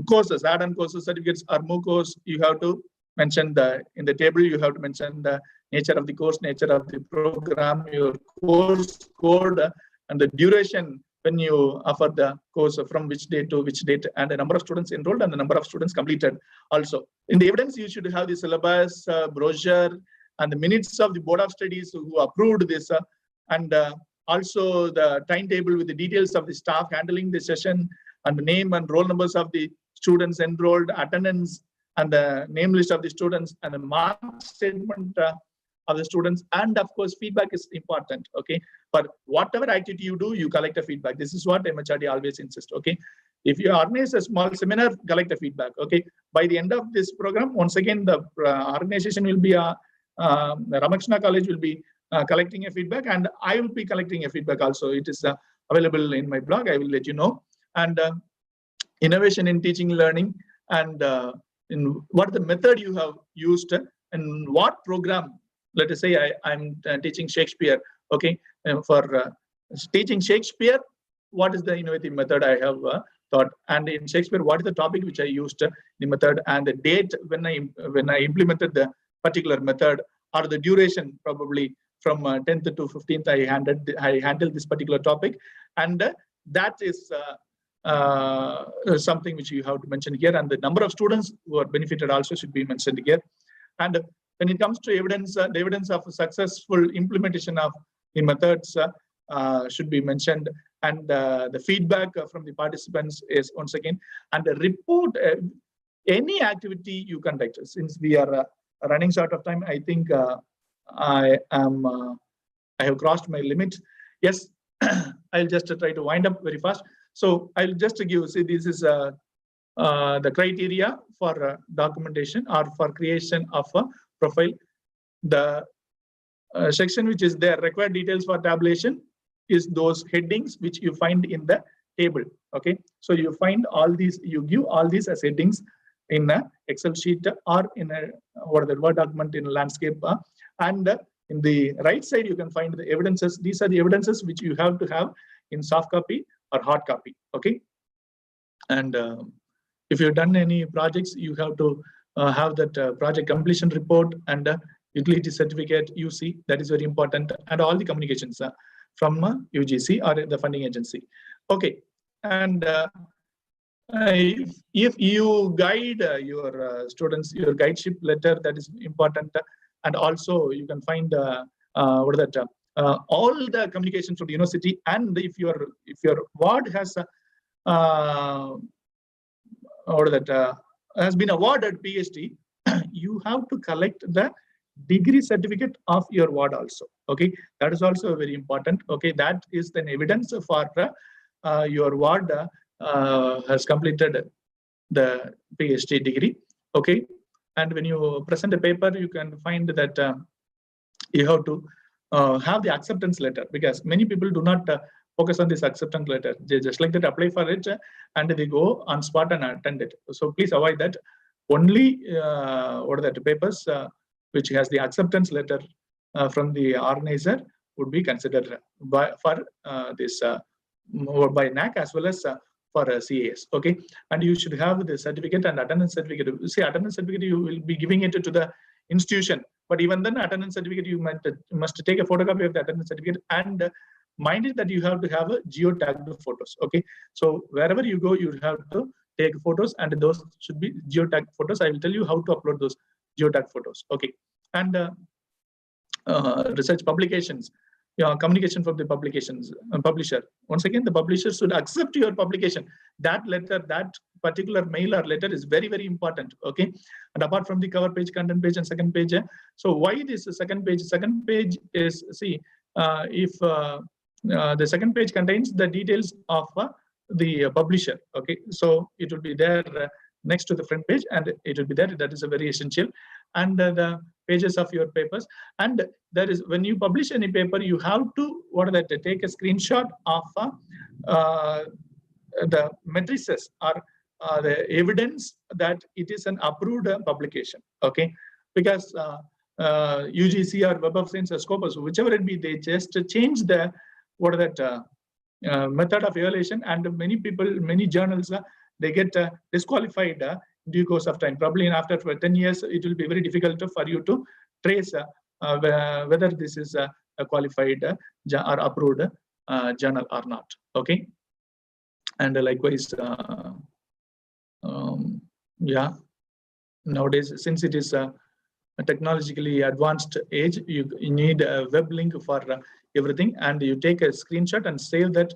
courses, add-on courses, certificates, or MOOC course, you have to mention in the table, you have to mention the nature of the course, nature of the program, your course code, and the duration when you offer the course, from which date to which date, and the number of students enrolled and the number of students completed. Also, in the evidence, you should have the syllabus, brochure, and the minutes of the board of studies who approved this, and also the timetable with the details of the staff handling the session, and the name and roll numbers of the students enrolled, attendance, and the name list of the students, and the mark statement of the students, and of course feedback is important. Okay, but whatever activity you do, you collect a feedback. This is what MHRD always insists. Okay, if you organize a small seminar, collect a feedback. Okay, by the end of this program, once again the organization will be Ramakrishnan College will be collecting a feedback, and I will be collecting a feedback also. It is available in my blog. I will let you know. And innovation in teaching learning, and in what the method you have used, and what program. Let us say I'm teaching Shakespeare. Okay, for teaching Shakespeare, what is the innovative method I have thought, and in Shakespeare, what is the topic which I used, the method, and the date when I implemented the particular method, or the duration, probably from 10th to 15th I handled this particular topic, and that is something which you have to mention here, and the number of students who are benefited also should be mentioned here. And when it comes to evidence, the evidence of successful implementation of the methods should be mentioned, and the feedback from the participants is once again, and the report any activity you conduct. Since we are running short of time, I think I have crossed my limit. Yes, I'll just try to wind up very fast. So I'll just give, see, this is the criteria for documentation or for creation of a profile. The section which is there, required details for tabulation, is those headings which you find in the table. Okay, so you find all these, you give all these as headings in a Excel sheet or in a Word document in a landscape, and in the right side you can find the evidences. These are the evidences which you have to have in soft copy or hard copy. Okay, and if you've done any projects, you have to have that project completion report and utility certificate, UC, that is very important, and all the communications from UGC or the funding agency. Okay, and if you guide your students, your guideship letter, that is important, and also you can find all the communication from the university, and if your ward has has been awarded PhD, you have to collect the degree certificate of your ward also. Okay, that is also very important. Okay, that is an evidence for your ward has completed the PhD degree. Okay, and when you present a paper, you can find that you have to have the acceptance letter, because many people do not focus on this acceptance letter. They just like that apply for it and they go on spot and attend it. So please avoid that. Only papers which has the acceptance letter from the organizer would be considered for this by NAAC as well as for CAS. Okay, and you should have the certificate and attendance certificate. See, attendance certificate you will be giving it to the institution, but even then attendance certificate you must take a photocopy of the attendance certificate, and mind it that you have to have a geotagged photos. Okay, so wherever you go, you have to take photos, and those should be geotagged photos. I will tell you how to upload those geotagged photos. Okay, and research publications, communication from the publications publisher. Once again, the publisher should accept your publication. That letter, that particular mail or letter is very, very important. Okay, and apart from the cover page, content page, and second page. So why this second page? Second page is, see, if the second page contains the details of the publisher. Okay, so it will be there next to the front page, and it will be there. That is a very essential. And the pages of your papers, and there is, when you publish any paper, you have to take a screenshot of the matrices or the evidence that it is an approved publication. Okay, because UGC or Web of Science or Scopus, whichever it be, they just change the method of evaluation, and many journals they get disqualified due course of time. Probably after 10 years, it will be very difficult for you to trace whether this is a qualified or approved journal or not. Okay, and likewise, yeah, nowadays, since it is a technologically advanced age, you need a web link for everything, and you take a screenshot and save that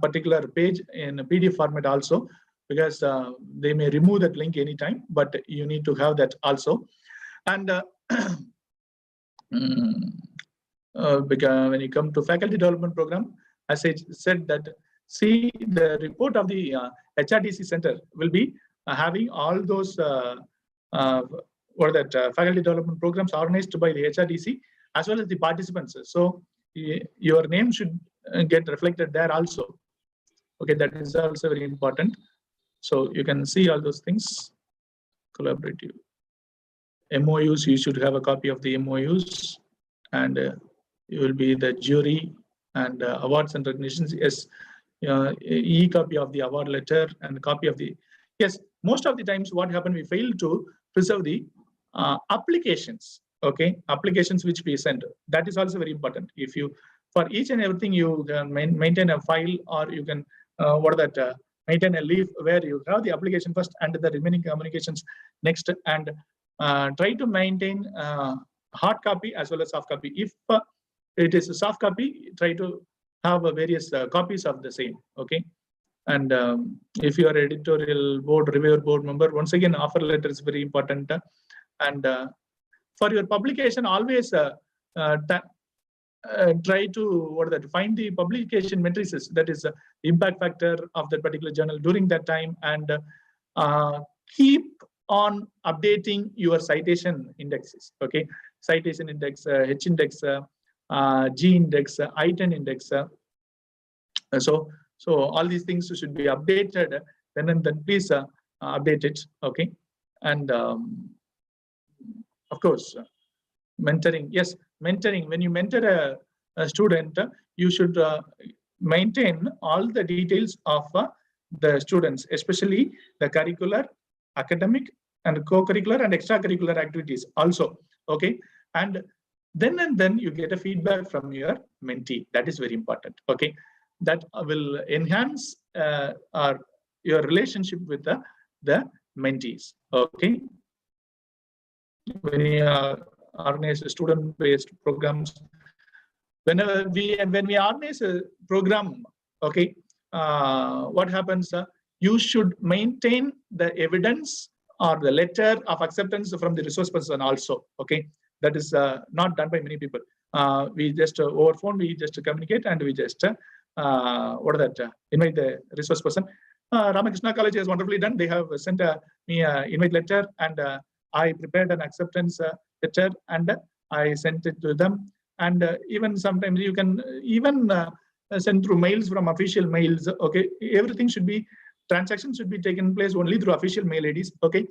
particular page in a PDF format also, because they may remove that link anytime, but you need to have that also. And because when you come to faculty development program, as I said that, see, the report of the HRDC center will be having all those faculty development programs organized by the HRDC as well as the participants. So your name should get reflected there also. Okay, that is also very important. So you can see all those things. Collaborative MOUs, you should have a copy of the MOUs, and you will be the jury, and awards and recognitions. Yes, e-copy of the award letter and copy of the, yes, most of the times what happened, we fail to preserve the applications, okay, applications which we send. That is also very important. If you, for each and everything, you can maintain a file, or you can maintain a leaf where you have the application first and the remaining communications next, and try to maintain hard copy as well as soft copy. If it is a soft copy, try to have various copies of the same, okay. And if you are editorial board, reviewer board member, once again, offer letter is very important. And for your publication, always try to find the publication matrices, that is impact factor of that particular journal during that time, and keep on updating your citation indexes, okay. Citation index, H index, G index, I-10 index. So all these things should be updated. Then and then, please update it, okay. And of course, mentoring. Yes, mentoring. When you mentor a student, you should maintain all the details of the students, especially the curricular, academic, and co-curricular and extracurricular activities also, okay. And then you get a feedback from your mentee. That is very important, okay. That will enhance your relationship with the mentees, okay. When you organize student-based programs, when we organize a program, okay, what happens? You should maintain the evidence or the letter of acceptance from the resource person also, okay. That is not done by many people. We just over phone, we just communicate, and we just invite the resource person. Ramakrishnan College has wonderfully done. They have sent me an invite letter, and I prepared an acceptance letter, and I sent it to them. And even sometimes you can even send through mails from official mails, okay. Everything should be, transactions should be taken place only through official mail IDs, okay.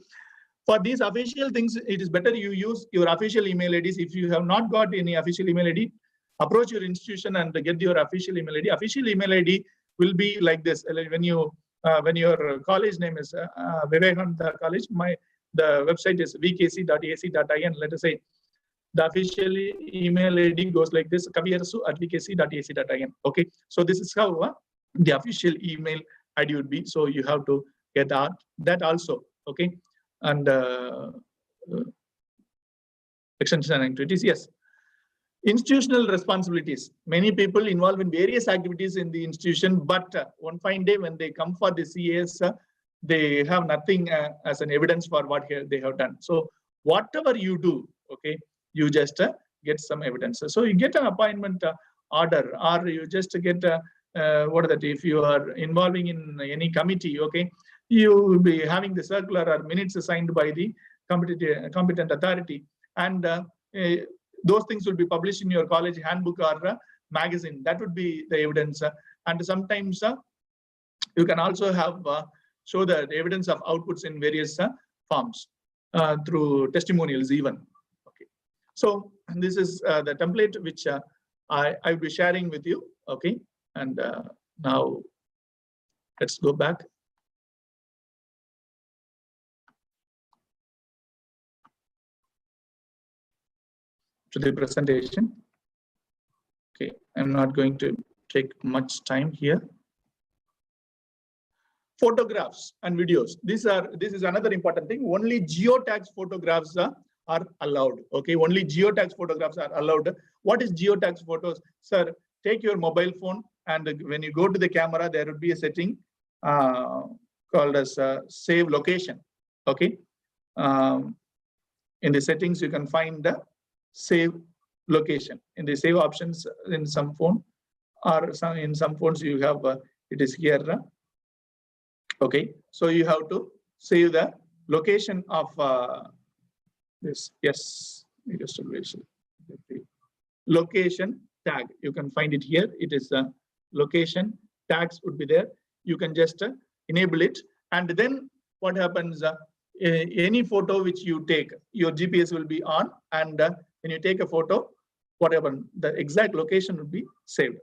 For these official things, it is better you use your official email IDs. If you have not got any official email ID, approach your institution and get your official email ID. Official email ID will be like this. When your college name is Vivekananda College, the website is vkc.ac.in. Let us say the official email ID goes like this: Kaviarasu@vkc.ac.in. Okay, so this is how the official email ID would be. So you have to get that also. Okay, and extension activities. Yes. Institutional responsibilities. Many people involved in various activities in the institution, but one fine day when they come for the CAS, they have nothing as an evidence for what they have done. So whatever you do, okay, you just get some evidence. So you get an appointment order, or you just get if you are involving in any committee, okay, you will be having the circular or minutes signed by the competent authority, and those things will be published in your college handbook or magazine. That would be the evidence. And sometimes you can also have show the evidence of outputs in various forms through testimonials even. Okay, so this is the template which I will be sharing with you. Okay, and now let's go back. To the presentation. Okay, I'm not going to take much time here. Photographs and videos. This is another important thing. Only geotagged photographs are allowed. Okay, only geotagged photographs are allowed. What is geotagged photos? Sir, take your mobile phone, and when you go to the camera, there would be a setting called as save location. Okay, in the settings you can find the save location in the save options in some phone, or in some phones you have it is here. Okay, so you have to save the location of this. Yes, location tag. You can find it here. It is location tags would be there. You can just enable it, And then what happens? Any photo which you take, your GPS will be on, and when you take a photo, whatever the exact location will be saved.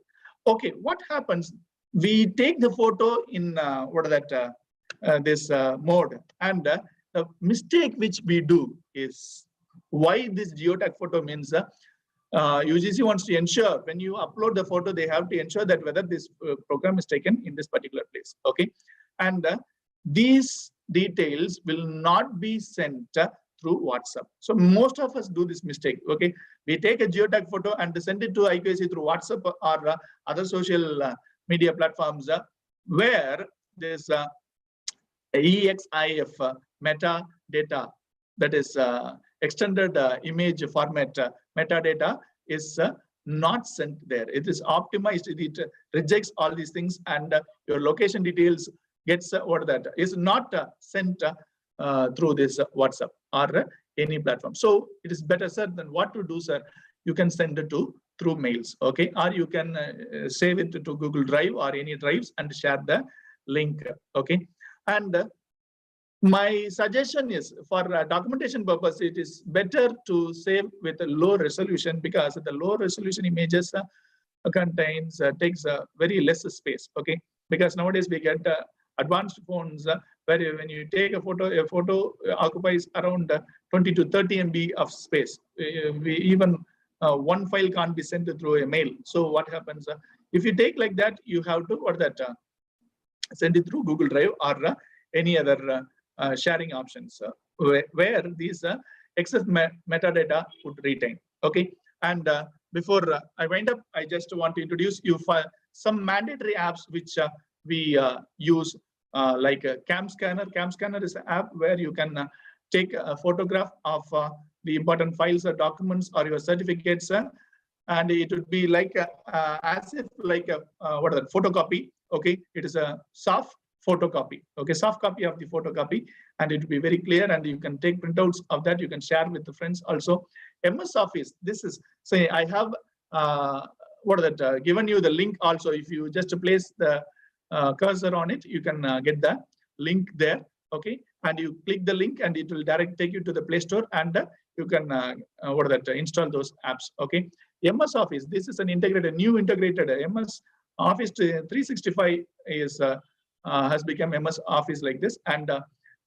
Okay, what happens? We take the photo in this mode, and the mistake which we do is, why this geotag photo means UGC wants to ensure when you upload the photo, they have to ensure that whether this program is taken in this particular place. Okay, and these details will not be sent through WhatsApp. So most of us do this mistake. Okay, we take a geotag photo and send it to IQAC through WhatsApp or other social media platforms where there's EXIF metadata, that is extended image format metadata, is not sent there. It is optimized. It rejects all these things, and your location details gets is not sent through this WhatsApp or any platform. So it is better, sir, than what to do, sir. You can send it through mails, okay, or you can save it to Google Drive or any drives and share the link, okay. And my suggestion is, for documentation purpose, it is better to save with a low resolution, because the low resolution images takes very less space, okay. Because nowadays we get advanced phones where when you take a photo occupies around 20 to 30 MB of space. Even one file can't be sent through a mail. So what happens? If you take like that, you have to send it through Google Drive or any other sharing options where these excess metadata would retain. Okay, and before I wind up, I just want to introduce you for some mandatory apps which we use, like Cam Scanner. Cam Scanner is an app where you can take a photograph of the important files or documents or your certificates, and it would be like as if like a photocopy. Okay, it is a soft photocopy. Okay, soft copy of the photocopy, and it will be very clear, and you can take printouts of that. You can share with the friends also. MS Office. This is, say, I have given you the link also. If you just place the cursor on it, you can get the link there. Okay, and you click the link, and it will take you to the Play Store, and you can install those apps. Okay, MS Office. This is an new integrated MS Office 365 is has become MS Office like this, and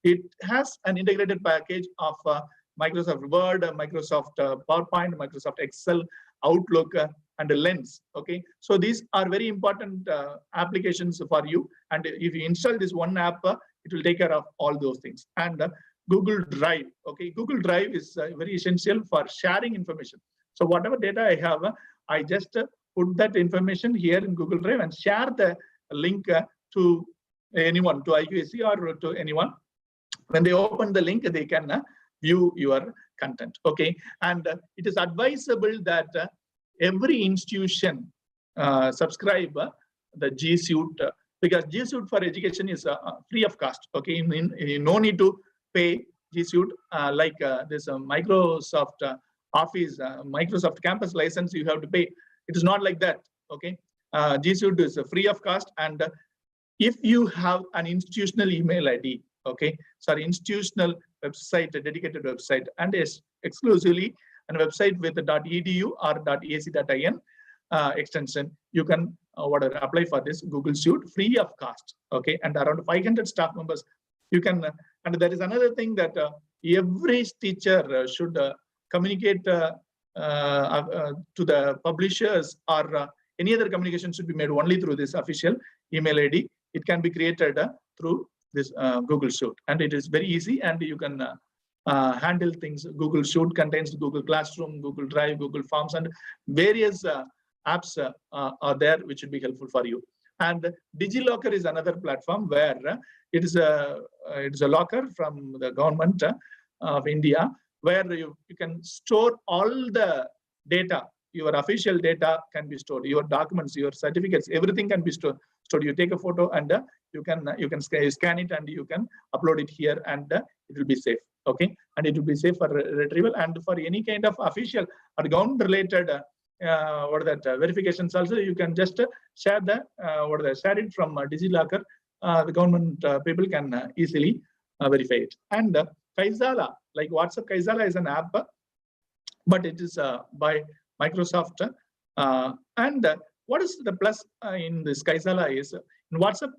it has an integrated package of Microsoft Word, Microsoft PowerPoint, Microsoft Excel, Outlook, and Lens. Okay, so these are very important applications for you, and if you install this one app, it will take care of all those things. And Google Drive. Okay, Google Drive is very essential for sharing information. So whatever data I have, I just put that information here in Google Drive and share the link to anyone, to IQAC or to anyone. When they open the link, they can view your content. Okay, and it is advisable that every institution subscribe the G Suite, because G Suite for education is free of cost. Okay, no need to pay G Suite like this Microsoft Office, Microsoft Campus license you have to pay. It is not like that. Okay, G Suite is free of cost, and if you have an institutional email ID, okay, sorry, institutional website, a dedicated website, and is exclusively a website with .edu or .ac.in extension, you can apply for this Google Suite free of cost. Okay, and around 500 staff members you can. And there is another thing that every teacher should communicate to the publishers, or any other communication should be made only through this official email ID. It can be created through this Google Suite, and it is very easy, and you can handle things. Google Suite contains Google Classroom, Google Drive, Google Forms, and various apps are there which would be helpful for you. And DigiLocker is another platform where it is a locker from the government of India, where you can store all the data. Your official data can be stored. Your documents, your certificates, everything can be stored. You take a photo, and you can scan it, and you can upload it here, and it will be safe. Okay, and it will be safe for retrieval, and for any kind of official or government related verifications also, you can just share share it from DigiLocker the government people can easily verify it. And Kaizala, like WhatsApp Kaizala is an app, but it is by Microsoft. And what is the plus in this Kaizala is in WhatsApp,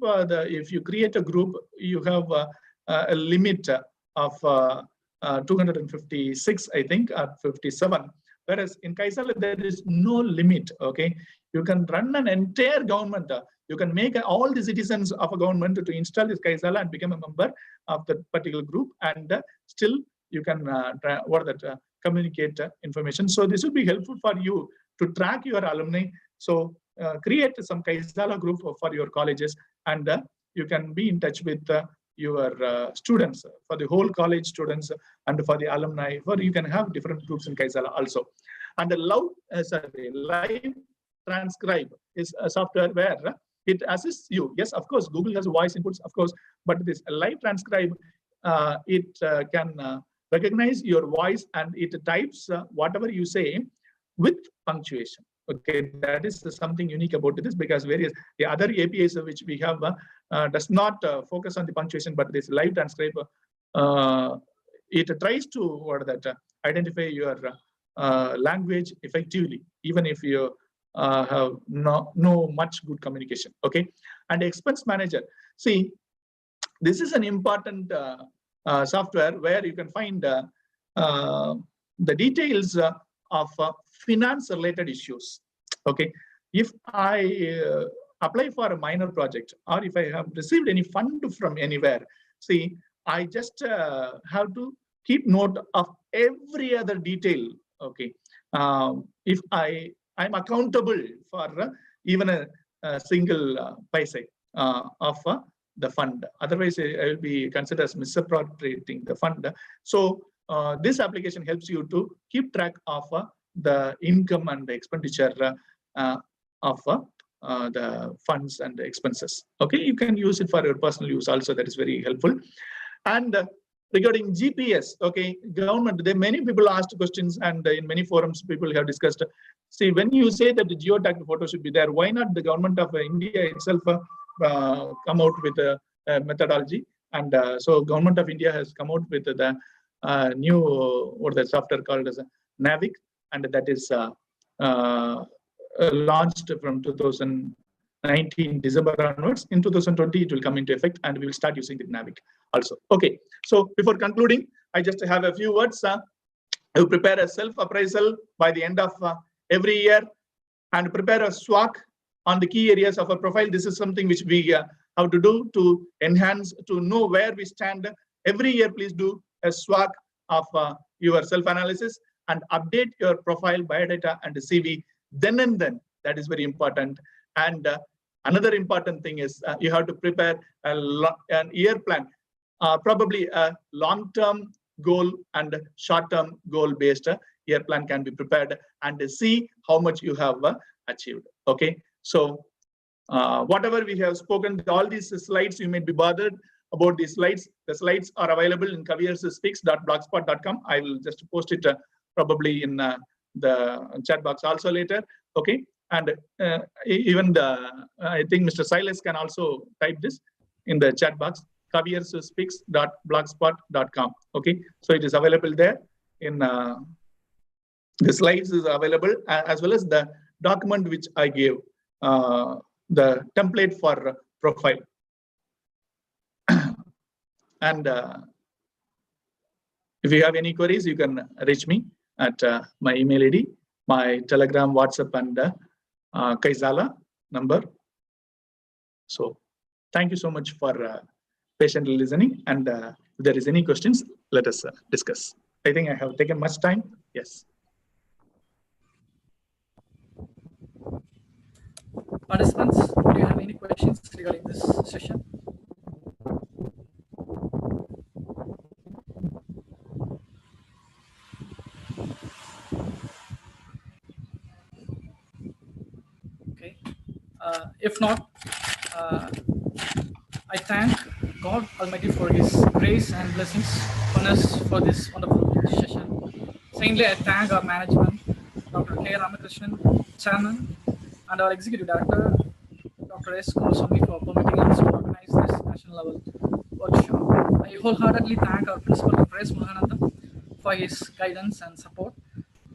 if you create a group, you have a limit of 256, I think, or 57. Whereas in Kaizala, there is no limit. Okay, you can run an entire government. You can make all the citizens of a government to install this Kaizala and become a member of the particular group, and still you can communicate information. So this will be helpful for you to track your alumni. So create some Kaizala group for your colleges, and you can be in touch with your students, for the whole college students and for the alumni. For you can have different groups in Kaizala also. And the live transcribe is a software where it assists you. Yes, of course, Google has voice inputs, of course, but this live transcribe, it can recognize your voice and it types whatever you say with punctuation. Okay, that is something unique about this, because the other APIs which we have does not focus on the punctuation, but this live transcribe, it tries to identify your language effectively, even if you have no much good communication. Okay, and expense manager. See, this is an important software where you can find the details of finance related issues. Okay, if I apply for a minor project, or if I have received any fund from anywhere, see, I just have to keep note of every other detail. Okay, if I'm accountable for even a single paisa of the fund, otherwise I will be considered as misappropriating the fund. So this application helps you to keep track of the income and the expenditure of the funds and the expenses. Okay, you can use it for your personal use also. That is very helpful. And regarding GPS, okay, government, there many people asked questions, and in many forums people have discussed. See, when you say that the geotagged photo should be there, why not the government of India itself come out with a methodology? And so government of India has come out with the new the software called as NAAC, and that is launched from 2019 December onwards. In 2020 it will come into effect, and we will start using the NAAC also. Okay, so before concluding, I just have a few words. You prepare a self-appraisal by the end of every year, and prepare a SWOT on the key areas of a profile. This is something which we have to do to enhance, to know where we stand. Every year, please do a SWOT of your self-analysis and update your profile, biodata, and the CV then and then. That is very important. And another important thing is you have to prepare an year plan, probably a long-term goal and short-term goal-based year plan can be prepared, and see how much you have achieved. Okay, so whatever we have spoken, all these slides, you may be bothered about these slides. The slides are available in kaviarasuspeaks.blogspot.com. I will just post it probably in the chat box also later. Okay, and even I think Mr. Siles can also type this in the chat box, kaviarasuspeaks.blogspot.com. Okay, so it is available there. In the slides is available, as well as the document which I gave, the template for profile. And if you have any queries, you can reach me at my email ID, my Telegram, WhatsApp, and Kaizala number. So thank you so much for patiently listening. And if there is any questions, let us discuss. I think I have taken much time. Yes. Participants, do you have any questions regarding this session? Okay. If not, I thank God Almighty for His grace and blessings on us for this wonderful session. Secondly, I thank our Management, Dr. K. Ramakrishnan, Chairman, and our Executive Director, Dr. Dr. S. Kumaswamy for permitting us to organize this national level workshop. I wholeheartedly thank our principal, Dr. S. Muruganathan, for his guidance and support.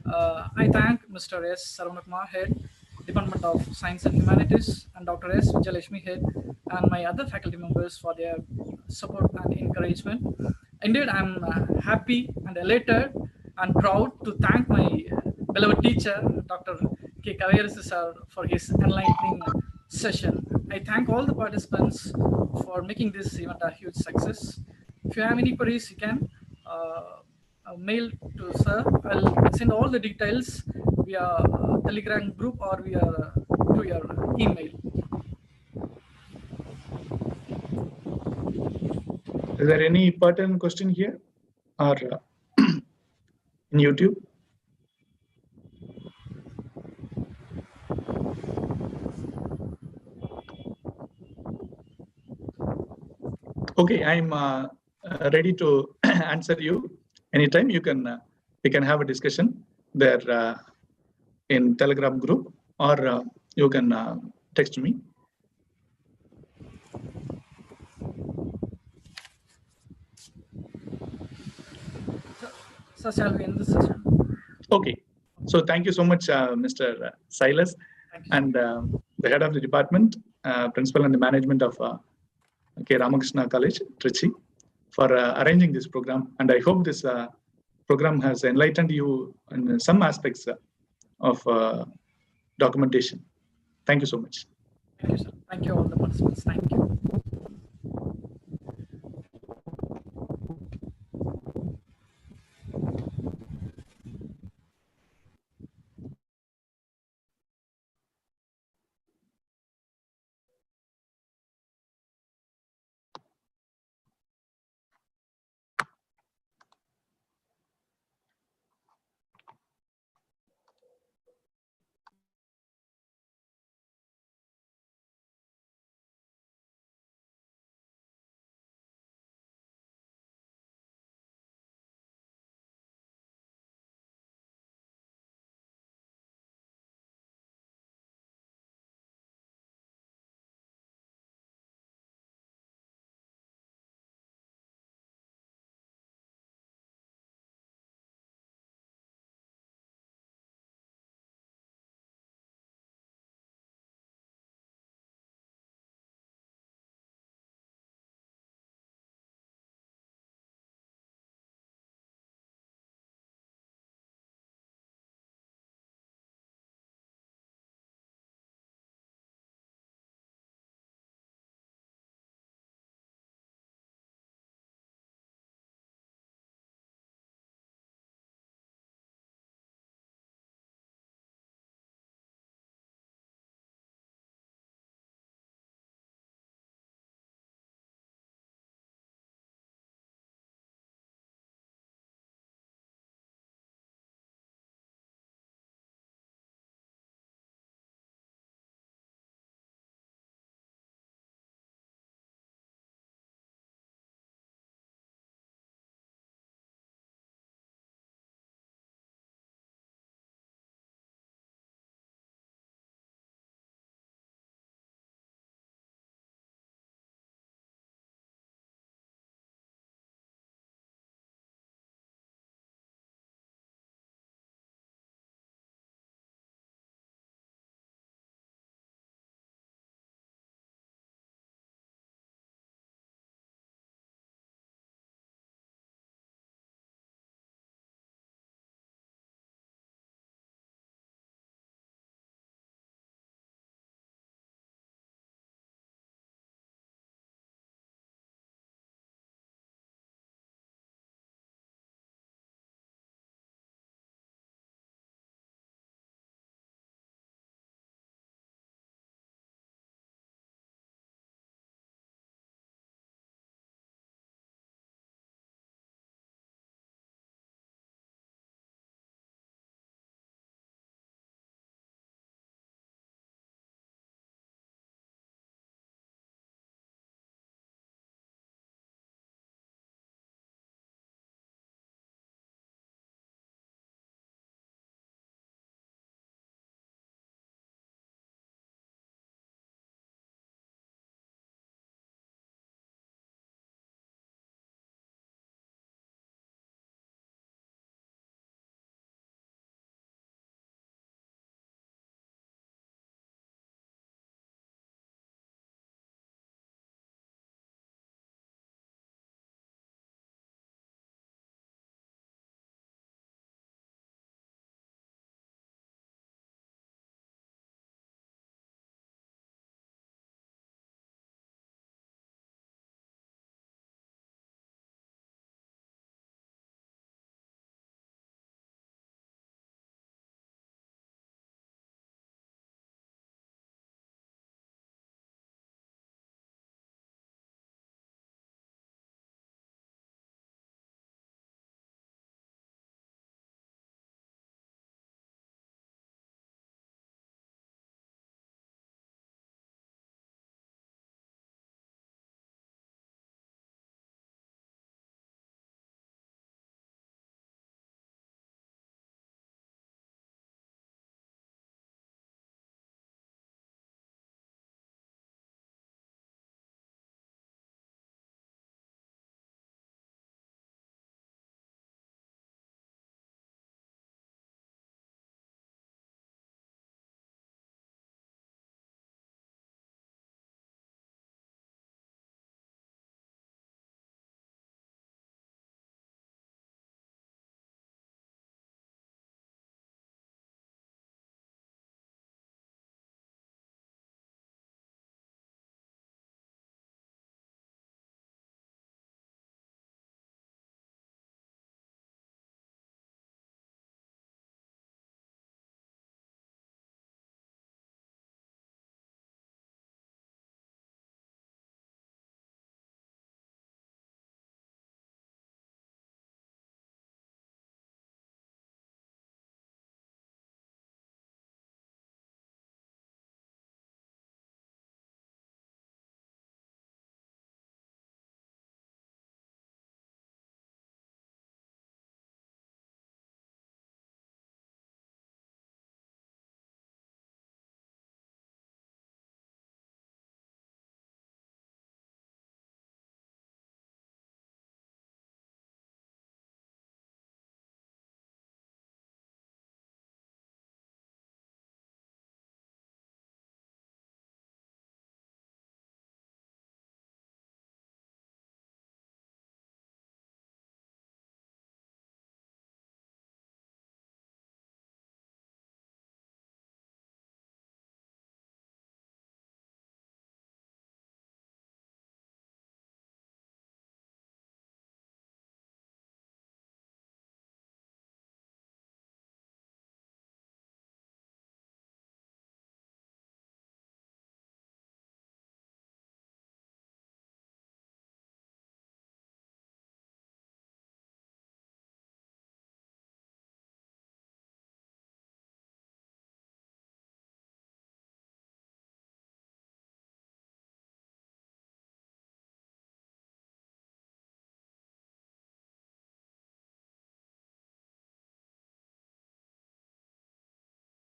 I thank Mr. S. Ramakrishnan, Head, Department of Science and Humanities, and Dr. S. Vijalashmi, Head, and my other faculty members for their support and encouragement. Indeed, I'm happy and elated and proud to thank my beloved teacher, Dr. K. Kaviarasu sir, for his enlightening session. I thank all the participants for making this event a huge success. If you have any queries, you can mail to sir. I'll send all the details via Telegram group or via to your email. Is there any pertinent question here or in YouTube? Okay, I'm ready to answer you. Anytime you can, we can have a discussion there in Telegram group, or you can text me. So shall we end this session? Okay. So thank you so much, Mr. Siles, and the head of the department, principal and the management of Ramakrishnan College, Trichy, for arranging this program. And I hope this program has enlightened you in some aspects of documentation. Thank you so much. Thank you, sir. Thank you all the participants. Thank you.